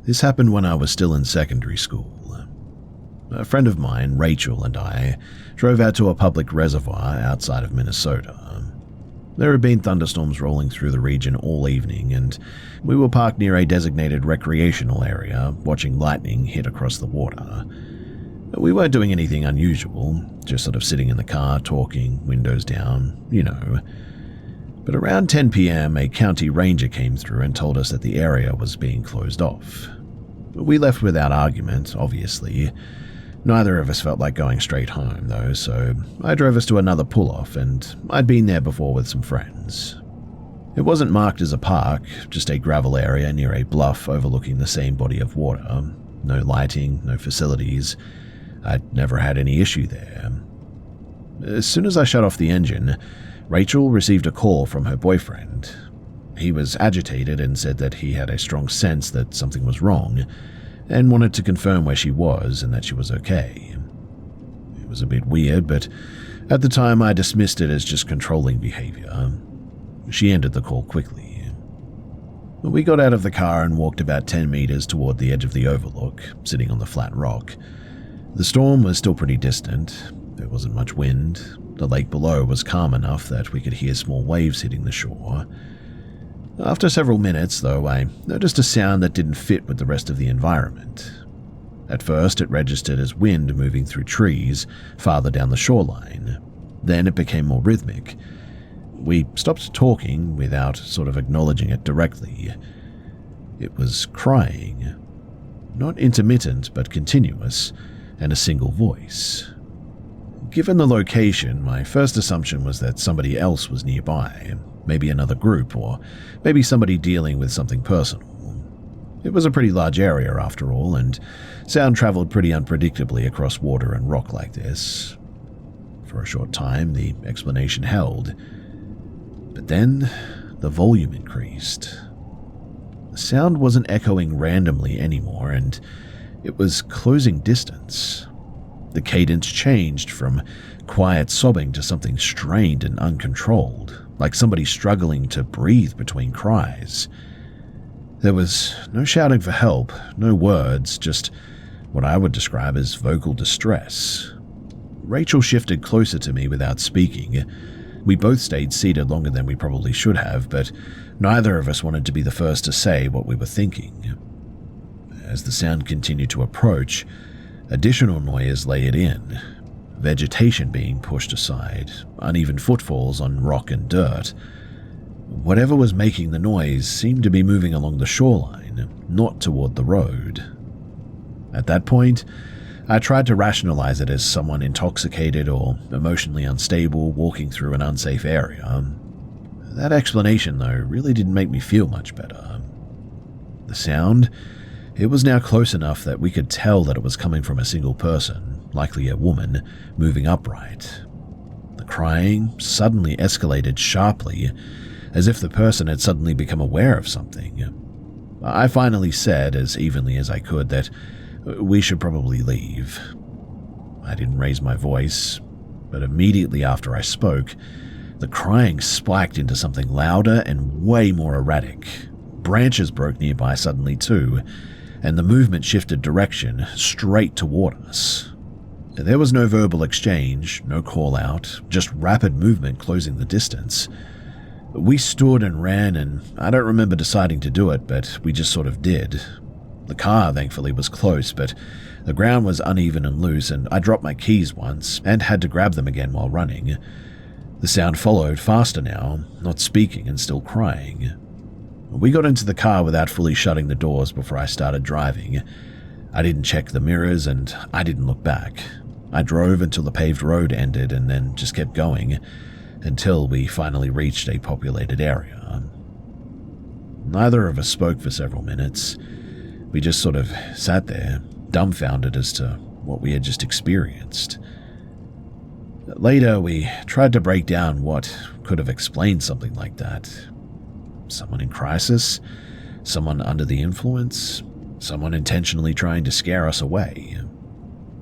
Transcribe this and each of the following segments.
This happened when I was still in secondary school. A friend of mine, Rachel, and I drove out to a public reservoir outside of Minnesota. There had been thunderstorms rolling through the region all evening, and we were parked near a designated recreational area, watching lightning hit across the water. We weren't doing anything unusual, just sort of sitting in the car, talking, windows down, you know. But around 10 p.m., a county ranger came through and told us that the area was being closed off. We left without argument, obviously. Neither of us felt like going straight home, though, so I drove us to another pull-off, and I'd been there before with some friends. It wasn't marked as a park, just a gravel area near a bluff overlooking the same body of water. No lighting, no facilities. I'd never had any issue there. As soon as I shut off the engine, Rachel received a call from her boyfriend. He was agitated and said that he had a strong sense that something was wrong, and wanted to confirm where she was and that she was okay. It was a bit weird, but at the time I dismissed it as just controlling behavior. She ended the call quickly. We got out of the car and walked about 10 meters toward the edge of the overlook, sitting on the flat rock. The storm was still pretty distant. There wasn't much wind. The lake below was calm enough that we could hear small waves hitting the shore. After several minutes, though, I noticed a sound that didn't fit with the rest of the environment. At first, it registered as wind moving through trees farther down the shoreline. Then it became more rhythmic. We stopped talking without sort of acknowledging it directly. It was crying. Not intermittent, but continuous, and a single voice. Given the location, my first assumption was that somebody else was nearby. Maybe another group, or maybe somebody dealing with something personal. It was a pretty large area after all, and sound traveled pretty unpredictably across water and rock like this. For a short time, the explanation held. But then, the volume increased. The sound wasn't echoing randomly anymore, and it was closing distance. The cadence changed from quiet sobbing to something strained and uncontrolled, like somebody struggling to breathe between cries. There was no shouting for help, no words, just what I would describe as vocal distress. Rachel shifted closer to me without speaking. We both stayed seated longer than we probably should have, but neither of us wanted to be the first to say what we were thinking. As the sound continued to approach, additional noise layered in. Vegetation being pushed aside, uneven footfalls on rock and dirt. Whatever was making the noise seemed to be moving along the shoreline, not toward the road. At that point, I tried to rationalize it as someone intoxicated or emotionally unstable walking through an unsafe area. That explanation, though, really didn't make me feel much better. The sound, it was now close enough that we could tell that it was coming from a single person, likely a woman, moving upright. The crying suddenly escalated sharply, as if the person had suddenly become aware of something. I finally said, as evenly as I could, that we should probably leave. I didn't raise my voice, but immediately after I spoke, the crying spiked into something louder and way more erratic. Branches broke nearby suddenly too, and the movement shifted direction straight toward us. There was no verbal exchange, no call-out, just rapid movement closing the distance. We stood and ran, and I don't remember deciding to do it, but we just sort of did. The car, thankfully, was close, but the ground was uneven and loose, and I dropped my keys once and had to grab them again while running. The sound followed faster now, not speaking and still crying. We got into the car without fully shutting the doors before I started driving. I didn't check the mirrors, and I didn't look back. I drove until the paved road ended and then just kept going until we finally reached a populated area. Neither of us spoke for several minutes. We just sort of sat there, dumbfounded as to what we had just experienced. Later, we tried to break down what could have explained something like that. Someone in crisis? Someone under the influence? Someone intentionally trying to scare us away?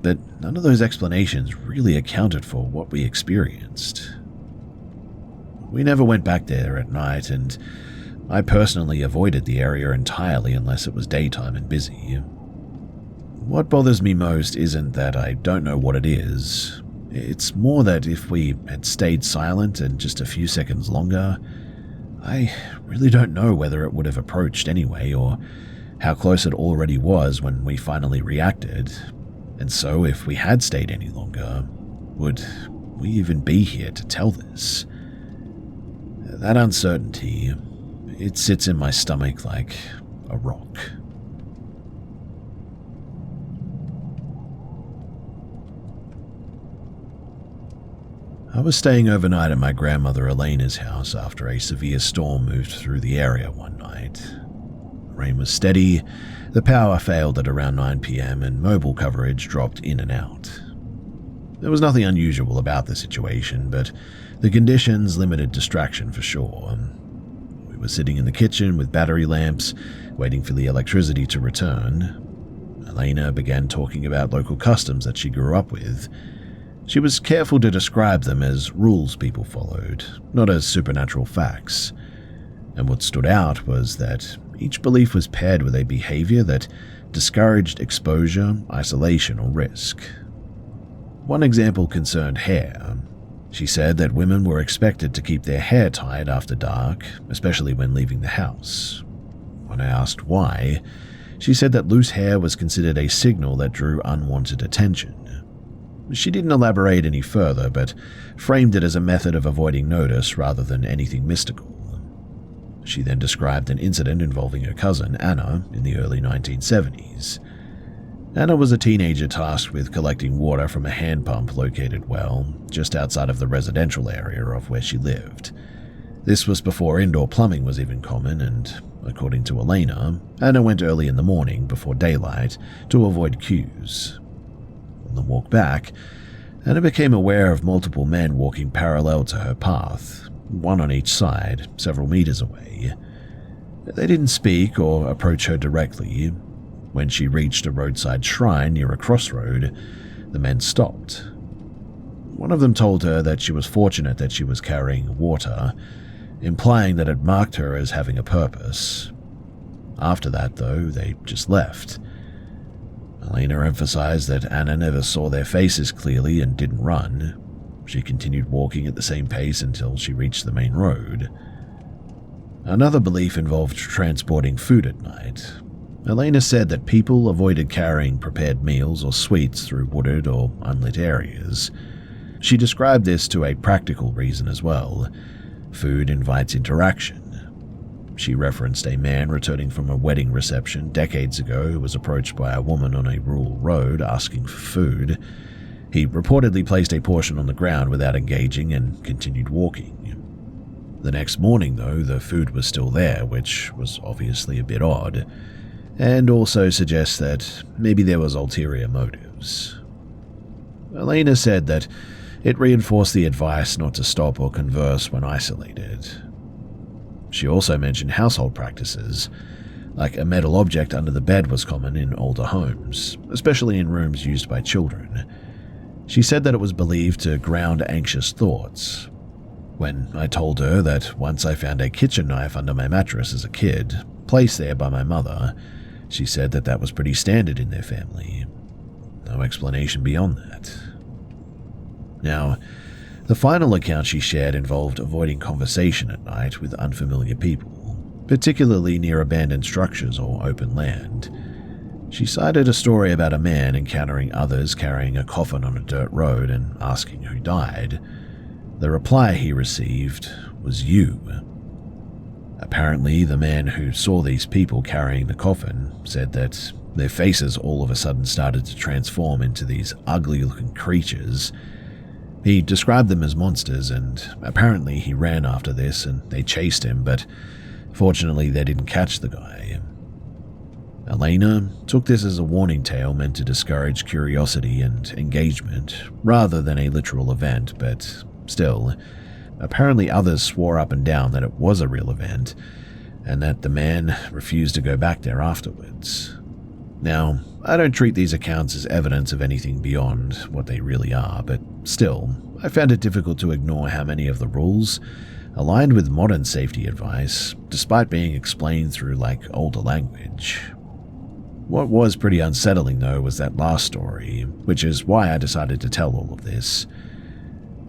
But none of those explanations really accounted for what we experienced. We never went back there at night, and I personally avoided the area entirely unless it was daytime and busy. What bothers me most isn't that I don't know what it is. It's more that if we had stayed silent and just a few seconds longer, I really don't know whether it would have approached anyway or how close it already was when we finally reacted. And so if we had stayed any longer, would we even be here to tell this? That uncertainty, it sits in my stomach like a rock. I was staying overnight at my grandmother Elena's house after a severe storm moved through the area one night. The rain was steady, the power failed at around 9 p.m. and mobile coverage dropped in and out. There was nothing unusual about the situation, but the conditions limited distraction for sure. We were sitting in the kitchen with battery lamps, waiting for the electricity to return. Elena began talking about local customs that she grew up with. She was careful to describe them as rules people followed, not as supernatural facts. And what stood out was that each belief was paired with a behavior that discouraged exposure, isolation, or risk. One example concerned hair. She said that women were expected to keep their hair tied after dark, especially when leaving the house. When I asked why, she said that loose hair was considered a signal that drew unwanted attention. She didn't elaborate any further, but framed it as a method of avoiding notice rather than anything mystical. She then described an incident involving her cousin, Anna, in the early 1970s. Anna was a teenager tasked with collecting water from a hand pump located, just outside of the residential area of where she lived. This was before indoor plumbing was even common, and according to Elena, Anna went early in the morning before daylight to avoid queues. On the walk back, Anna became aware of multiple men walking parallel to her path, one on each side, several meters away. They didn't speak or approach her directly. When she reached a roadside shrine near a crossroad, the men stopped. One of them told her that she was fortunate that she was carrying water, implying that it marked her as having a purpose. After that, though, they just left. Elena emphasized that Anna never saw their faces clearly and didn't run. She continued walking at the same pace until she reached the main road. Another belief involved transporting food at night. Elena said that people avoided carrying prepared meals or sweets through wooded or unlit areas. She described this to a practical reason as well. Food invites interaction. She referenced a man returning from a wedding reception decades ago who was approached by a woman on a rural road asking for food. He reportedly placed a portion on the ground without engaging and continued walking. The next morning, though, the food was still there, which was obviously a bit odd, and also suggests that maybe there was ulterior motives. Elena said that it reinforced the advice not to stop or converse when isolated. She also mentioned household practices, like a metal object under the bed was common in older homes, especially in rooms used by children. She said that it was believed to ground anxious thoughts. When I told her that once I found a kitchen knife under my mattress as a kid, placed there by my mother, she said that that was pretty standard in their family. No explanation beyond that. Now, the final account she shared involved avoiding conversation at night with unfamiliar people, particularly near abandoned structures or open land. She cited a story about a man encountering others carrying a coffin on a dirt road and asking who died. The reply he received was "you." Apparently, the man who saw these people carrying the coffin said that their faces all of a sudden started to transform into these ugly-looking creatures. He described them as monsters, and apparently he ran after this and they chased him, but fortunately they didn't catch the guy. Elena took this as a warning tale meant to discourage curiosity and engagement, rather than a literal event, but still, apparently others swore up and down that it was a real event, and that the man refused to go back there afterwards. Now, I don't treat these accounts as evidence of anything beyond what they really are, but still, I found it difficult to ignore how many of the rules aligned with modern safety advice, despite being explained through older language. What was pretty unsettling though was that last story, which is why I decided to tell all of this.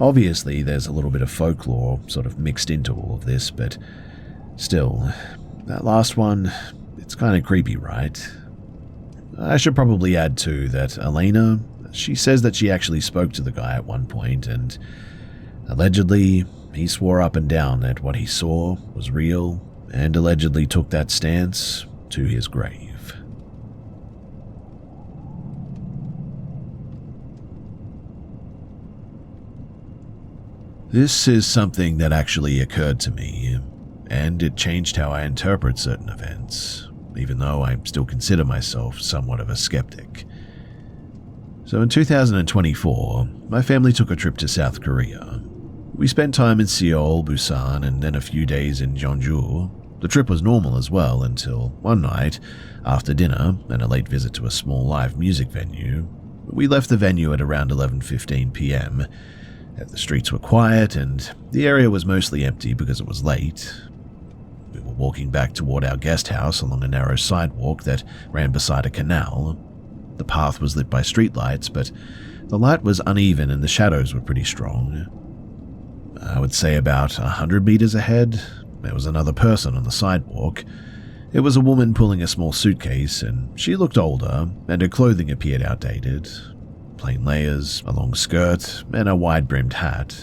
Obviously, there's a little bit of folklore sort of mixed into all of this, but still, that last one, it's kind of creepy, right? I should probably add too that Elena, she says that she actually spoke to the guy at one point, and allegedly, he swore up and down that what he saw was real, and allegedly took that stance to his grave. This is something that actually occurred to me, and it changed how I interpret certain events, even though I still consider myself somewhat of a skeptic. So in 2024, my family took a trip to South Korea. We spent time in Seoul, Busan, and then a few days in Jeonju. The trip was normal as well until one night, after dinner and a late visit to a small live music venue, we left the venue at around 11:15 p.m. The streets were quiet and the area was mostly empty because it was late. We were walking back toward our guest house along a narrow sidewalk that ran beside a canal. The path was lit by streetlights, but the light was uneven and the shadows were pretty strong. I would say about 100 meters ahead, there was another person on the sidewalk. It was a woman pulling a small suitcase, and she looked older, and her clothing appeared outdated. Plain layers, a long skirt, and a wide-brimmed hat.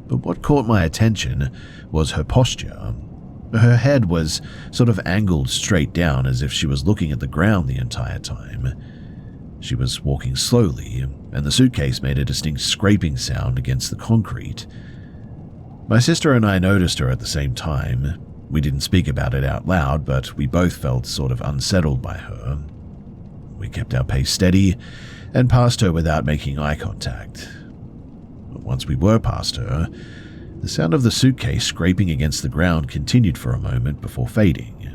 But what caught my attention was her posture. Her head was sort of angled straight down as if she was looking at the ground the entire time. She was walking slowly, and the suitcase made a distinct scraping sound against the concrete. My sister and I noticed her at the same time. We didn't speak about it out loud, but we both felt sort of unsettled by her. We kept our pace steady and passed her without making eye contact. But once we were past her, the sound of the suitcase scraping against the ground continued for a moment before fading.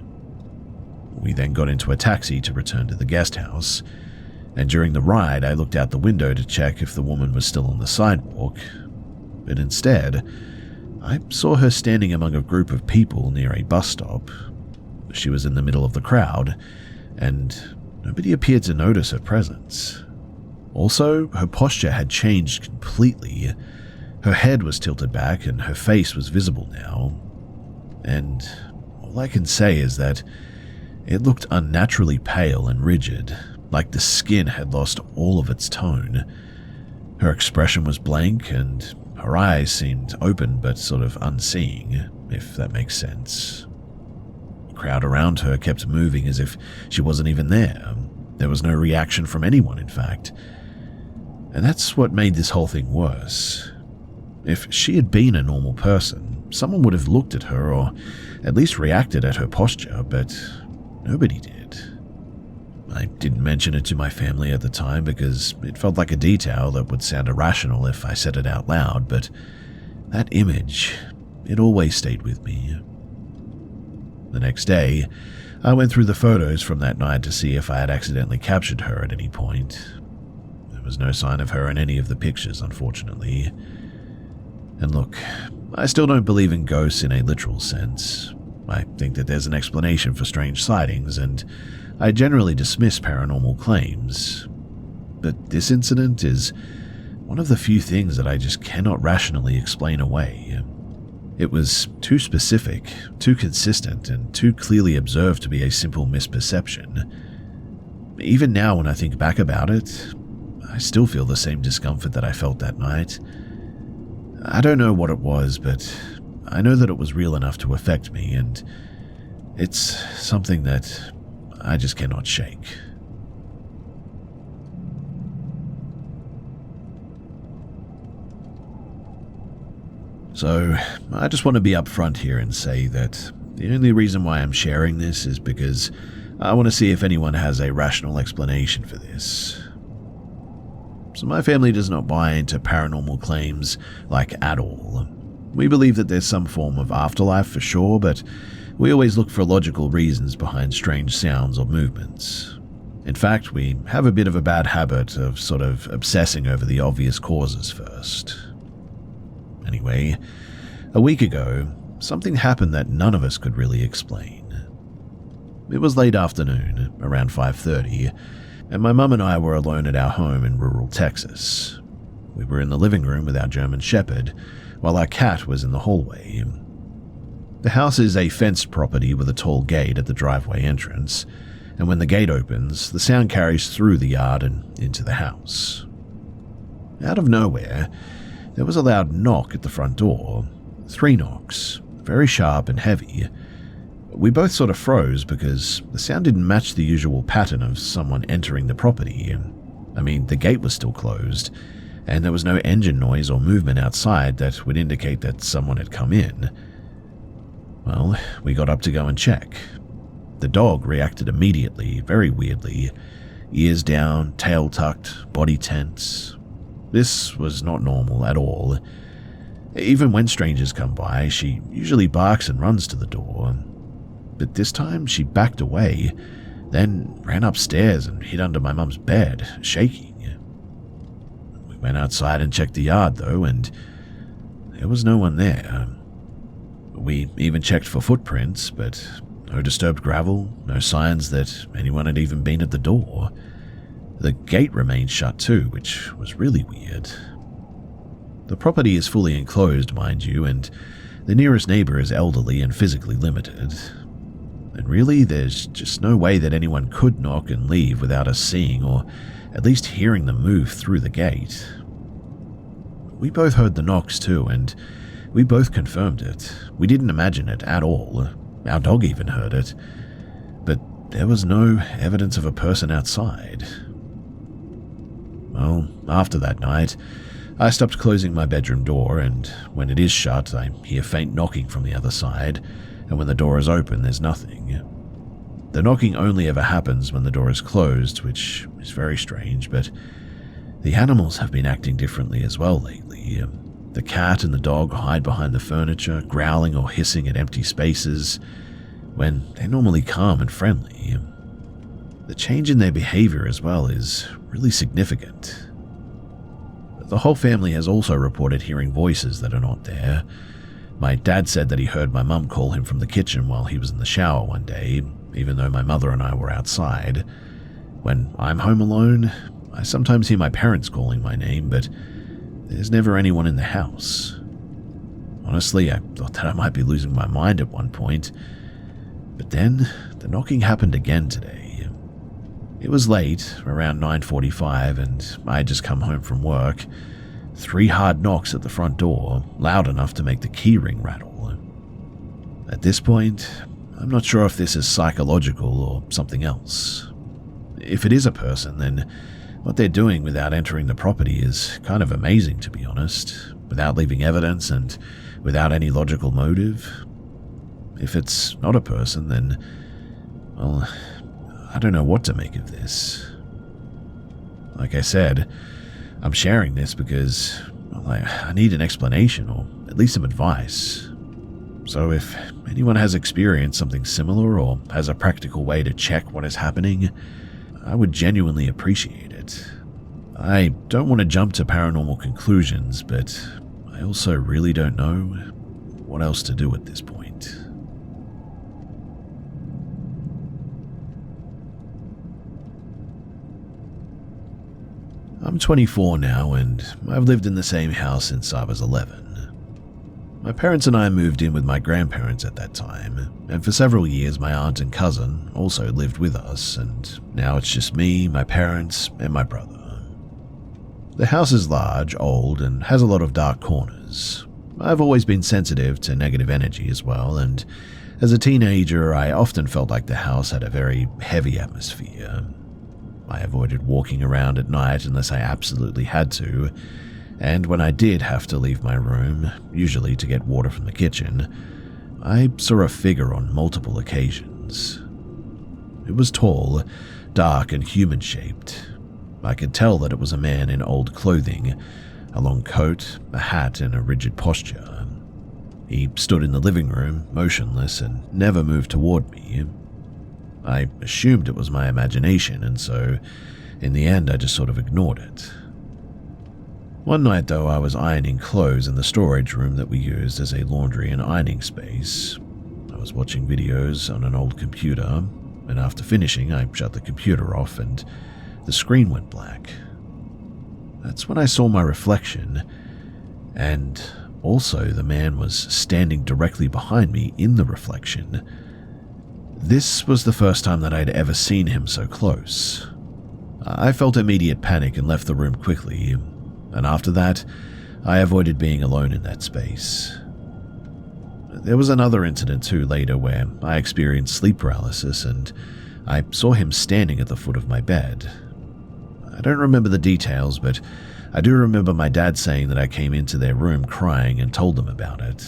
We then got into a taxi to return to the guest house, and during the ride I looked out the window to check if the woman was still on the sidewalk, but instead, I saw her standing among a group of people near a bus stop. She was in the middle of the crowd, and nobody appeared to notice her presence. Also, her posture had changed completely. Her head was tilted back and her face was visible now. And all I can say is that it looked unnaturally pale and rigid, like the skin had lost all of its tone. Her expression was blank and her eyes seemed open but sort of unseeing, if that makes sense. The crowd around her kept moving as if she wasn't even there. There was no reaction from anyone, in fact. And that's what made this whole thing worse. If she had been a normal person, someone would have looked at her or at least reacted at her posture, but nobody did. I didn't mention it to my family at the time because it felt like a detail that would sound irrational if I said it out loud, but that image, it always stayed with me. The next day, I went through the photos from that night to see if I had accidentally captured her at any point. There was no sign of her in any of the pictures, unfortunately. And look, I still don't believe in ghosts in a literal sense. I think that there's an explanation for strange sightings, and I generally dismiss paranormal claims. But this incident is one of the few things that I just cannot rationally explain away. It was too specific, too consistent, and too clearly observed to be a simple misperception. Even now when I think back about it, I still feel the same discomfort that I felt that night. I don't know what it was, but I know that it was real enough to affect me, and it's something that I just cannot shake. So, I just want to be upfront here and say that the only reason why I'm sharing this is because I want to see if anyone has a rational explanation for this. So my family does not buy into paranormal claims at all. We believe that there's some form of afterlife for sure, but we always look for logical reasons behind strange sounds or movements. In fact, we have a bit of a bad habit of sort of obsessing over the obvious causes first. Anyway, A week ago, something happened that none of us could really explain. It was late afternoon, around 5:30, and my mum and I were alone at our home in rural Texas. We were in the living room with our German Shepherd, while our cat was in the hallway. The house is a fenced property with a tall gate at the driveway entrance, and when the gate opens, the sound carries through the yard and into the house. Out of nowhere, there was a loud knock at the front door. 3 knocks, very sharp and heavy. We both sort of froze because the sound didn't match the usual pattern of someone entering the property. I mean, the gate was still closed, and there was no engine noise or movement outside that would indicate that someone had come in. Well, we got up to go and check. The dog reacted immediately, very weirdly. Ears down, tail tucked, body tense. This was not normal at all. Even when strangers come by, she usually barks and runs to the door. But this time she backed away, then ran upstairs and hid under my mum's bed, shaking. We went outside and checked the yard though, and there was no one there. We even checked for footprints, but no disturbed gravel, no signs that anyone had even been at the door. The gate remained shut too, which was really weird. The property is fully enclosed, mind you, and the nearest neighbor is elderly and physically limited. And really, there's just no way that anyone could knock and leave without us seeing or at least hearing them move through the gate. We both heard the knocks too, and we both confirmed it. We didn't imagine it at all. Our dog even heard it. But there was no evidence of a person outside. Well, after that night, I stopped closing my bedroom door, and when it is shut, I hear faint knocking from the other side, and when the door is open, there's nothing. The knocking only ever happens when the door is closed, which is very strange, but the animals have been acting differently as well lately. The cat and the dog hide behind the furniture, growling or hissing at empty spaces, when they're normally calm and friendly. The change in their behavior as well is really significant. The whole family has also reported hearing voices that are not there. My dad said that he heard my mum call him from the kitchen while he was in the shower one day, even though my mother and I were outside. When I'm home alone, I sometimes hear my parents calling my name, but there's never anyone in the house. Honestly, I thought that I might be losing my mind at one point. But then, the knocking happened again today. It was late, around 9:45, and I had just come home from work. 3 hard knocks at the front door, loud enough to make the key ring rattle. At this point, I'm not sure if this is psychological or something else. If it is a person, then what they're doing without entering the property is kind of amazing, to be honest, without leaving evidence and without any logical motive. If it's not a person, then, well, I don't know what to make of this. Like I said, I'm sharing this because, well, I need an explanation or at least some advice. So if anyone has experienced something similar or has a practical way to check what is happening, I would genuinely appreciate it. I don't want to jump to paranormal conclusions, but I also really don't know what else to do at this point. I'm 24 now, and I've lived in the same house since I was 11. My parents and I moved in with my grandparents at that time, and for several years my aunt and cousin also lived with us, and now it's just me, my parents, and my brother. The house is large, old, and has a lot of dark corners. I've always been sensitive to negative energy as well, and as a teenager I often felt like the house had a very heavy atmosphere. I avoided walking around at night unless I absolutely had to, and when I did have to leave my room, usually to get water from the kitchen, I saw a figure on multiple occasions. It was tall, dark, and human-shaped. I could tell that it was a man in old clothing, a long coat, a hat, and a rigid posture. He stood in the living room, motionless, and never moved toward me. I assumed it was my imagination, and so, in the end, I just sort of ignored it. One night, though, I was ironing clothes in the storage room that we used as a laundry and ironing space. I was watching videos on an old computer, and after finishing, I shut the computer off and the screen went black. That's when I saw my reflection, and also the man was standing directly behind me in the reflection. This was the first time that I'd ever seen him so close. I felt immediate panic and left the room quickly, and after that, I avoided being alone in that space. There was another incident too later where I experienced sleep paralysis and I saw him standing at the foot of my bed. I don't remember the details, but I do remember my dad saying that I came into their room crying and told them about it.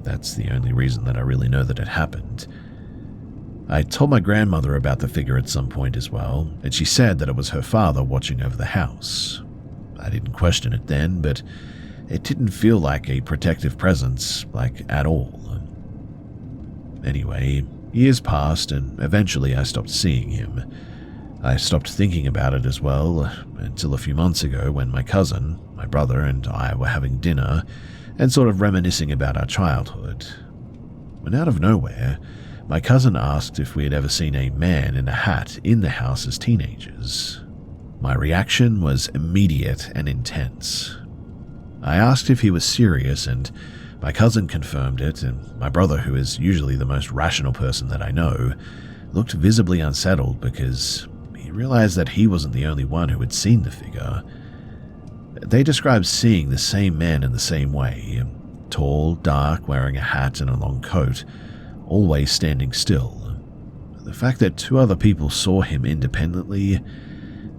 That's the only reason that I really know that it happened. I told my grandmother about the figure at some point as well, and she said that it was her father watching over the house. I didn't question it then, but it didn't feel like a protective presence, like at all. Anyway, years passed and eventually I stopped seeing him. I stopped thinking about it as well, until a few months ago when my cousin, my brother, and I were having dinner and sort of reminiscing about our childhood. When out of nowhere, my cousin asked if we had ever seen a man in a hat in the house as teenagers. My reaction was immediate and intense. I asked if he was serious, and my cousin confirmed it, and my brother, who is usually the most rational person that I know, looked visibly unsettled because he realized that he wasn't the only one who had seen the figure. They described seeing the same man in the same way, tall, dark, wearing a hat and a long coat, always standing still. The fact that two other people saw him independently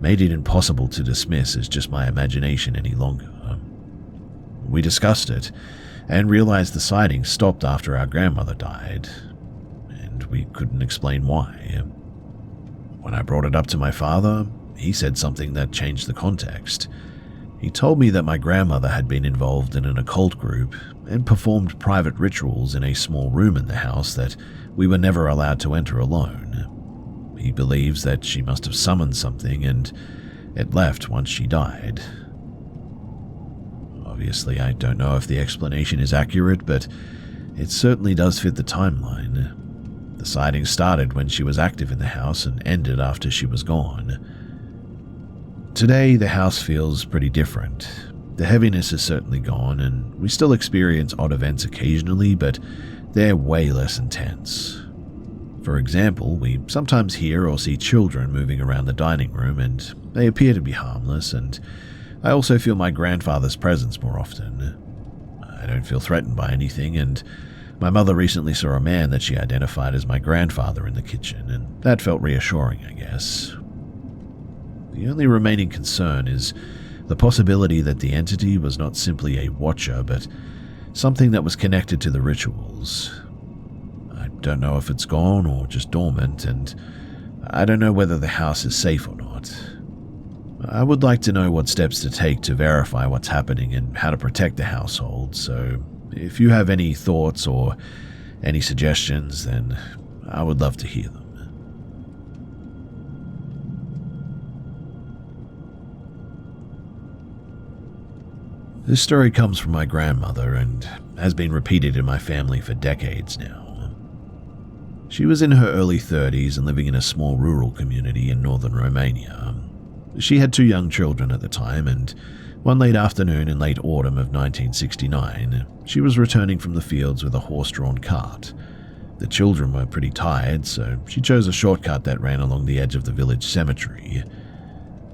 made it impossible to dismiss as just my imagination any longer. We discussed it and realized the sighting stopped after our grandmother died, and we couldn't explain why. When I brought it up to my father, he said something that changed the context. He told me that my grandmother had been involved in an occult group and performed private rituals in a small room in the house that we were never allowed to enter alone. He believes that she must have summoned something and it left once she died. Obviously, I don't know if the explanation is accurate, but it certainly does fit the timeline. The sighting started when she was active in the house and ended after she was gone. Today, the house feels pretty different. The heaviness is certainly gone, and we still experience odd events occasionally, but they're way less intense. For example, we sometimes hear or see children moving around the dining room, and they appear to be harmless, and I also feel my grandfather's presence more often. I don't feel threatened by anything, and my mother recently saw a man that she identified as my grandfather in the kitchen, and that felt reassuring, I guess. The only remaining concern is the possibility that the entity was not simply a watcher, but something that was connected to the rituals. I don't know if it's gone or just dormant, and I don't know whether the house is safe or not. I would like to know what steps to take to verify what's happening and how to protect the household, so if you have any thoughts or any suggestions, then I would love to hear them. This story comes from my grandmother and has been repeated in my family for decades now. She was in her early 30s and living in a small rural community in northern Romania. She had 2 young children at the time, and one late afternoon in late autumn of 1969, she was returning from the fields with a horse-drawn cart. The children were pretty tired, so she chose a shortcut that ran along the edge of the village cemetery.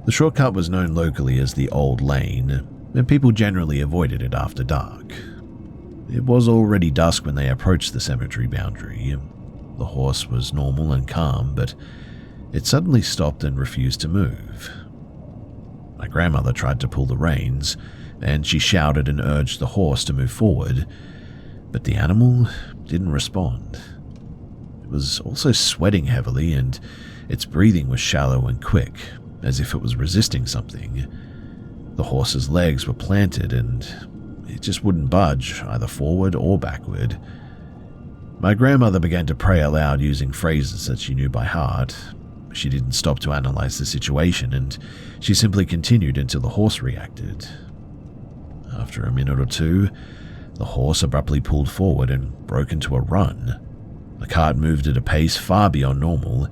The shortcut was known locally as the Old Lane, and people generally avoided it after dark. It was already dusk when they approached the cemetery boundary. The horse was normal and calm, but it suddenly stopped and refused to move. My grandmother tried to pull the reins, and she shouted and urged the horse to move forward, but the animal didn't respond. It was also sweating heavily, and its breathing was shallow and quick, as if it was resisting something. The horse's legs were planted, and it just wouldn't budge, either forward or backward. My grandmother began to pray aloud using phrases that she knew by heart. She didn't stop to analyze the situation, and she simply continued until the horse reacted. after a minute or two, the horse abruptly pulled forward and broke into a run. The cart moved at a pace far beyond normal,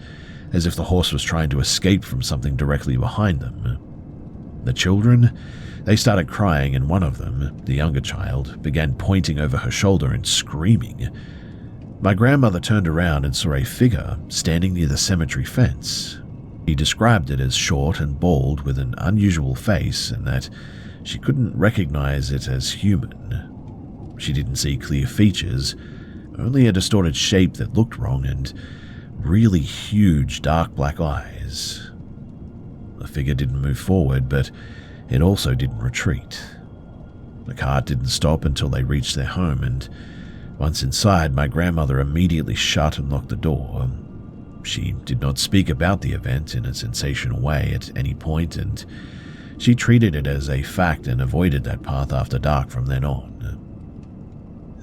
as if the horse was trying to escape from something directly behind them. The children, they started crying, and one of them, the younger child, began pointing over her shoulder and screaming. My grandmother turned around and saw a figure standing near the cemetery fence. He described it as short and bald with an unusual face, and that she couldn't recognize it as human. She didn't see clear features, only a distorted shape that looked wrong and really huge dark black eyes. The figure didn't move forward, but it also didn't retreat. The cart didn't stop until they reached their home, and once inside, my grandmother immediately shut and locked the door. She did not speak about the event in a sensational way at any point, and she treated it as a fact and avoided that path after dark from then on.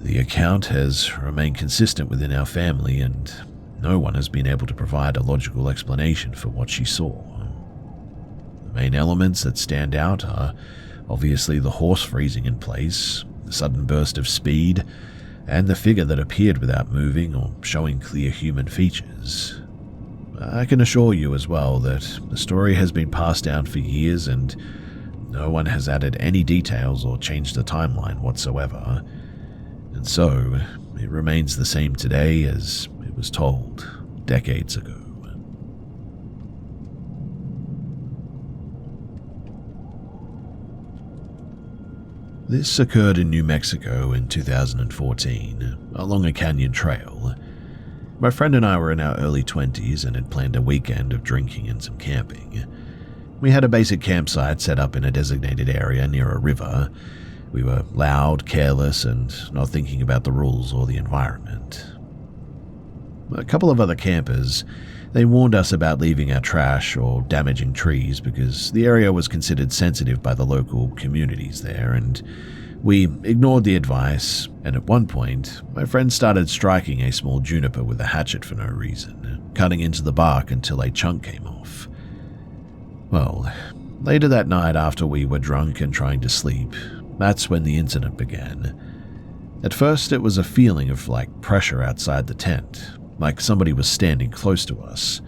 The account has remained consistent within our family, and no one has been able to provide a logical explanation for what she saw. The main elements that stand out are obviously the horse freezing in place, the sudden burst of speed, and the figure that appeared without moving or showing clear human features. I can assure you as well that the story has been passed down for years and no one has added any details or changed the timeline whatsoever, and so it remains the same today as it was told decades ago. This occurred in New Mexico in 2014, along a canyon trail. My friend and I were in our early 20s and had planned a weekend of drinking and some camping. We had a basic campsite set up in a designated area near a river. We were loud, careless, and not thinking about the rules or the environment. A couple of other campers, they warned us about leaving our trash or damaging trees because the area was considered sensitive by the local communities there, and we ignored the advice, and at one point, my friend started striking a small juniper with a hatchet for no reason, cutting into the bark until a chunk came off. Well, later that night after we were drunk and trying to sleep, that's when the incident began. At first, it was a feeling of pressure outside the tent, like somebody was standing close to us.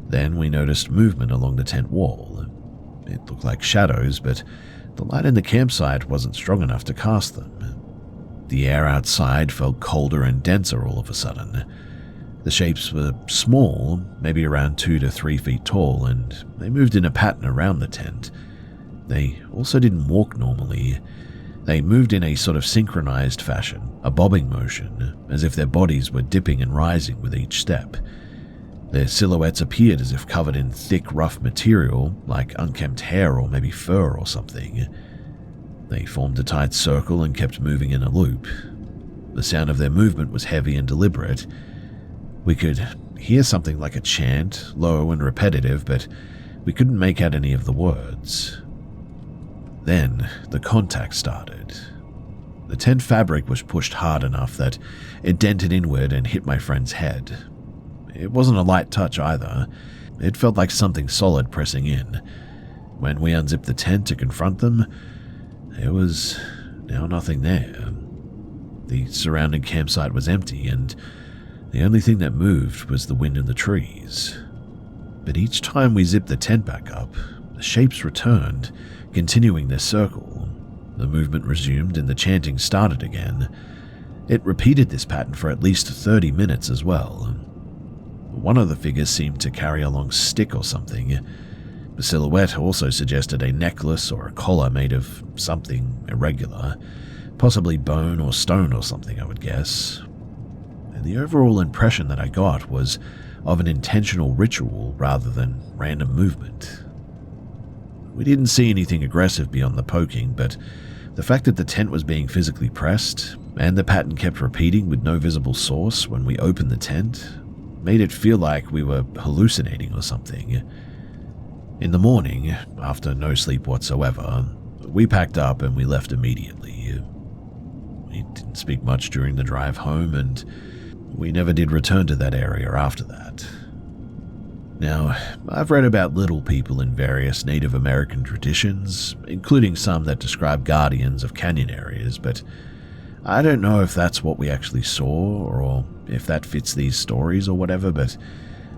Then we noticed movement along the tent wall. It looked like shadows, but the light in the campsite wasn't strong enough to cast them. The air outside felt colder and denser all of a sudden. The shapes were small, maybe around 2 to 3 feet tall, and they moved in a pattern around the tent. They also didn't walk normally. They moved in a sort of synchronized fashion, a bobbing motion, as if their bodies were dipping and rising with each step. Their silhouettes appeared as if covered in thick, rough material, like unkempt hair or maybe fur or something. They formed a tight circle and kept moving in a loop. The sound of their movement was heavy and deliberate. We could hear something like a chant, low and repetitive, but we couldn't make out any of the words. Then the contact started. The tent fabric was pushed hard enough that it dented inward and hit my friend's head. It wasn't a light touch either. It felt like something solid pressing in. When we unzipped the tent to confront them, there was now nothing there. The surrounding campsite was empty, and the only thing that moved was the wind in the trees. But each time we zipped the tent back up, the shapes returned, continuing their circle. The movement resumed and the chanting started again. It repeated this pattern for at least 30 minutes as well. One of the figures seemed to carry a long stick or something. The silhouette also suggested a necklace or a collar made of something irregular, possibly bone or stone or something, I would guess. And the overall impression that I got was of an intentional ritual rather than random movement. We didn't see anything aggressive beyond the poking, but the fact that the tent was being physically pressed, and the pattern kept repeating with no visible source when we opened the tent, made it feel like we were hallucinating or something. In the morning, after no sleep whatsoever, we packed up and we left immediately. We didn't speak much during the drive home, and we never did return to that area after that. Now, I've read about little people in various Native American traditions, including some that describe guardians of canyon areas, but I don't know if that's what we actually saw or if that fits these stories or whatever, but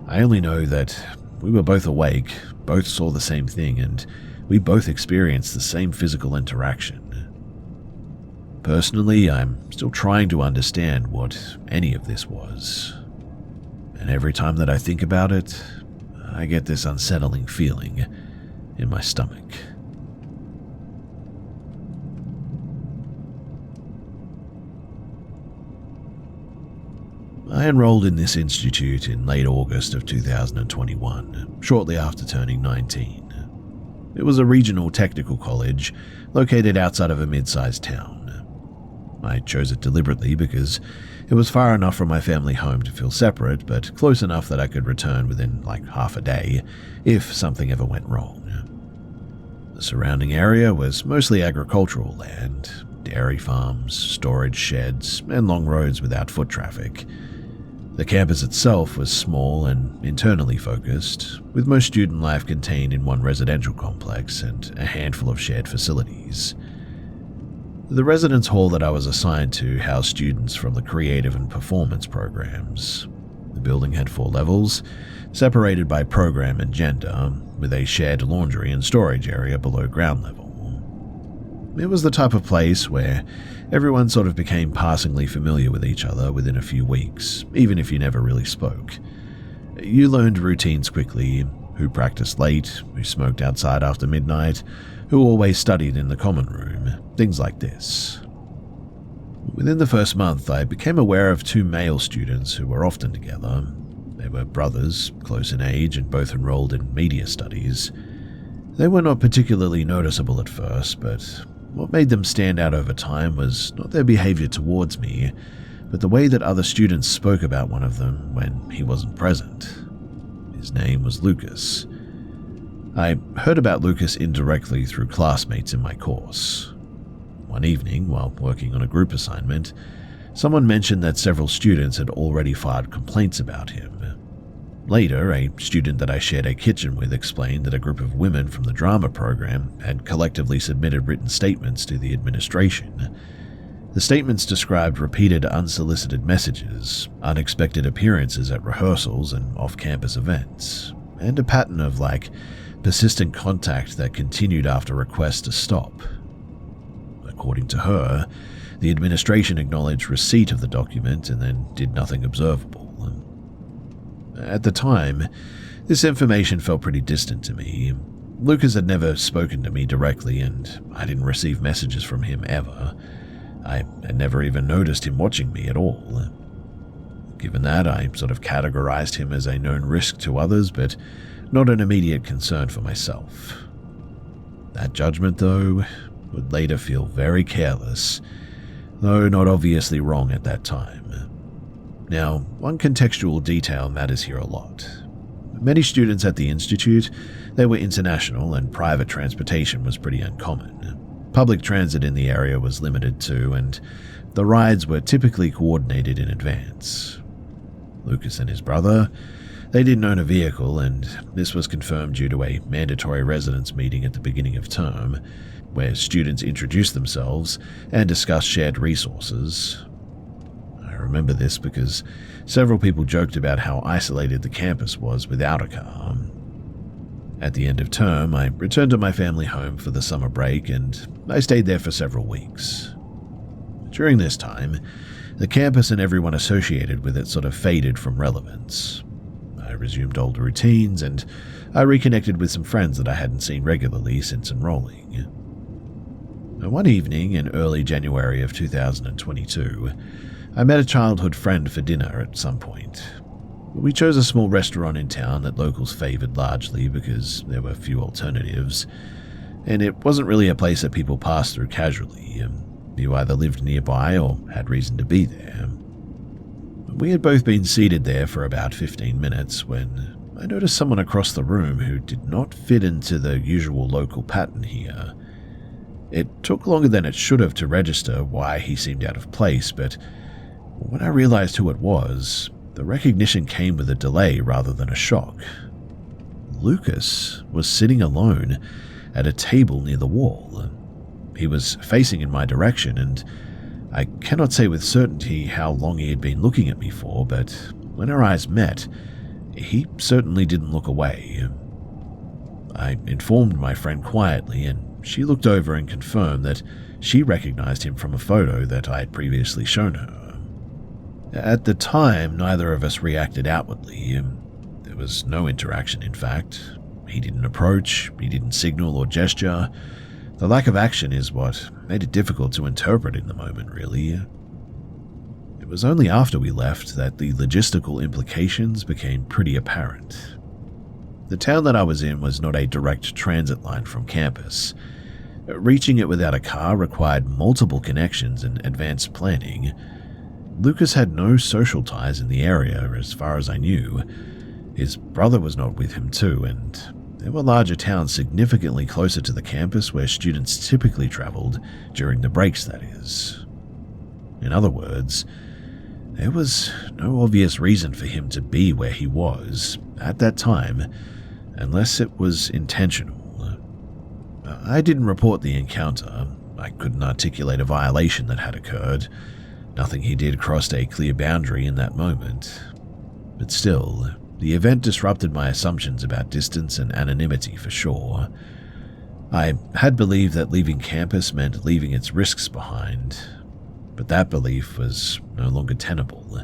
I only know that we were both awake, both saw the same thing, and we both experienced the same physical interaction. Personally, I'm still trying to understand what any of this was. And every time that I think about it, I get this unsettling feeling in my stomach. I enrolled in this institute in late August of 2021, shortly after turning 19. It was a regional technical college located outside of a mid-sized town. I chose it deliberately because it was far enough from my family home to feel separate, but close enough that I could return within like half a day if something ever went wrong. The surrounding area was mostly agricultural land, dairy farms, storage sheds, and long roads without foot traffic. The campus itself was small and internally focused, with most student life contained in one residential complex and a handful of shared facilities. The residence hall that I was assigned to housed students from the creative and performance programs. The building had 4 levels, separated by program and gender, with a shared laundry and storage area below ground level. It was the type of place where everyone sort of became passingly familiar with each other within a few weeks, even if you never really spoke. You learned routines quickly, who practiced late, who smoked outside after midnight, who always studied in the common room, things like this. Within the first month, I became aware of 2 male students who were often together. They were brothers, close in age, and both enrolled in media studies. They were not particularly noticeable at first, but what made them stand out over time was not their behavior towards me, but the way that other students spoke about one of them when he wasn't present. His name was Lucas. I heard about Lucas indirectly through classmates in my course. One evening, while working on a group assignment, someone mentioned that several students had already filed complaints about him. Later, a student that I shared a kitchen with explained that a group of women from the drama program had collectively submitted written statements to the administration. The statements described repeated unsolicited messages, unexpected appearances at rehearsals and off-campus events, and a pattern of persistent contact that continued after requests to stop. According to her, the administration acknowledged receipt of the document and then did nothing observable. At the time, this information felt pretty distant to me. Lucas had never spoken to me directly, and I didn't receive messages from him ever. I had never even noticed him watching me at all. Given that, I sort of categorized him as a known risk to others, but not an immediate concern for myself. That judgment, though, would later feel very careless, though not obviously wrong at that time. Now, one contextual detail matters here a lot. Many students at the institute, they were international and private transportation was pretty uncommon. Public transit in the area was limited too, and the rides were typically coordinated in advance. Lucas and his brother, they didn't own a vehicle, and this was confirmed due to a mandatory residence meeting at the beginning of term, where students introduced themselves and discussed shared resources. I remember this because several people joked about how isolated the campus was without a car. At the end of term, I returned to my family home for the summer break, and I stayed there for several weeks. During this time, the campus and everyone associated with it sort of faded from relevance. I resumed old routines, and I reconnected with some friends that I hadn't seen regularly since enrolling. One evening in early January of 2022, I met a childhood friend for dinner at some point. We chose a small restaurant in town that locals favored largely because there were few alternatives, and it wasn't really a place that people passed through casually. You either lived nearby or had reason to be there. We had both been seated there for about 15 minutes when I noticed someone across the room who did not fit into the usual local pattern here. It took longer than it should have to register why he seemed out of place, but when I realized who it was, the recognition came with a delay rather than a shock. Lucas was sitting alone at a table near the wall. He was facing in my direction, and I cannot say with certainty how long he had been looking at me for, but when our eyes met, he certainly didn't look away. I informed my friend quietly, and she looked over and confirmed that she recognized him from a photo that I had previously shown her. At the time, neither of us reacted outwardly. There was no interaction, in fact. He didn't approach, he didn't signal or gesture. The lack of action is what made it difficult to interpret in the moment, really. It was only after we left that the logistical implications became pretty apparent. The town that I was in was not a direct transit line from campus. Reaching it without a car required multiple connections and advanced planning. Lucas had no social ties in the area, as far as I knew. His brother was not with him too, and there were larger towns significantly closer to the campus where students typically traveled during the breaks, that is. In other words, there was no obvious reason for him to be where he was at that time, unless it was intentional. I didn't report the encounter. I couldn't articulate a violation that had occurred. Nothing he did crossed a clear boundary in that moment. But still, the event disrupted my assumptions about distance and anonymity for sure. I had believed that leaving campus meant leaving its risks behind, but that belief was no longer tenable.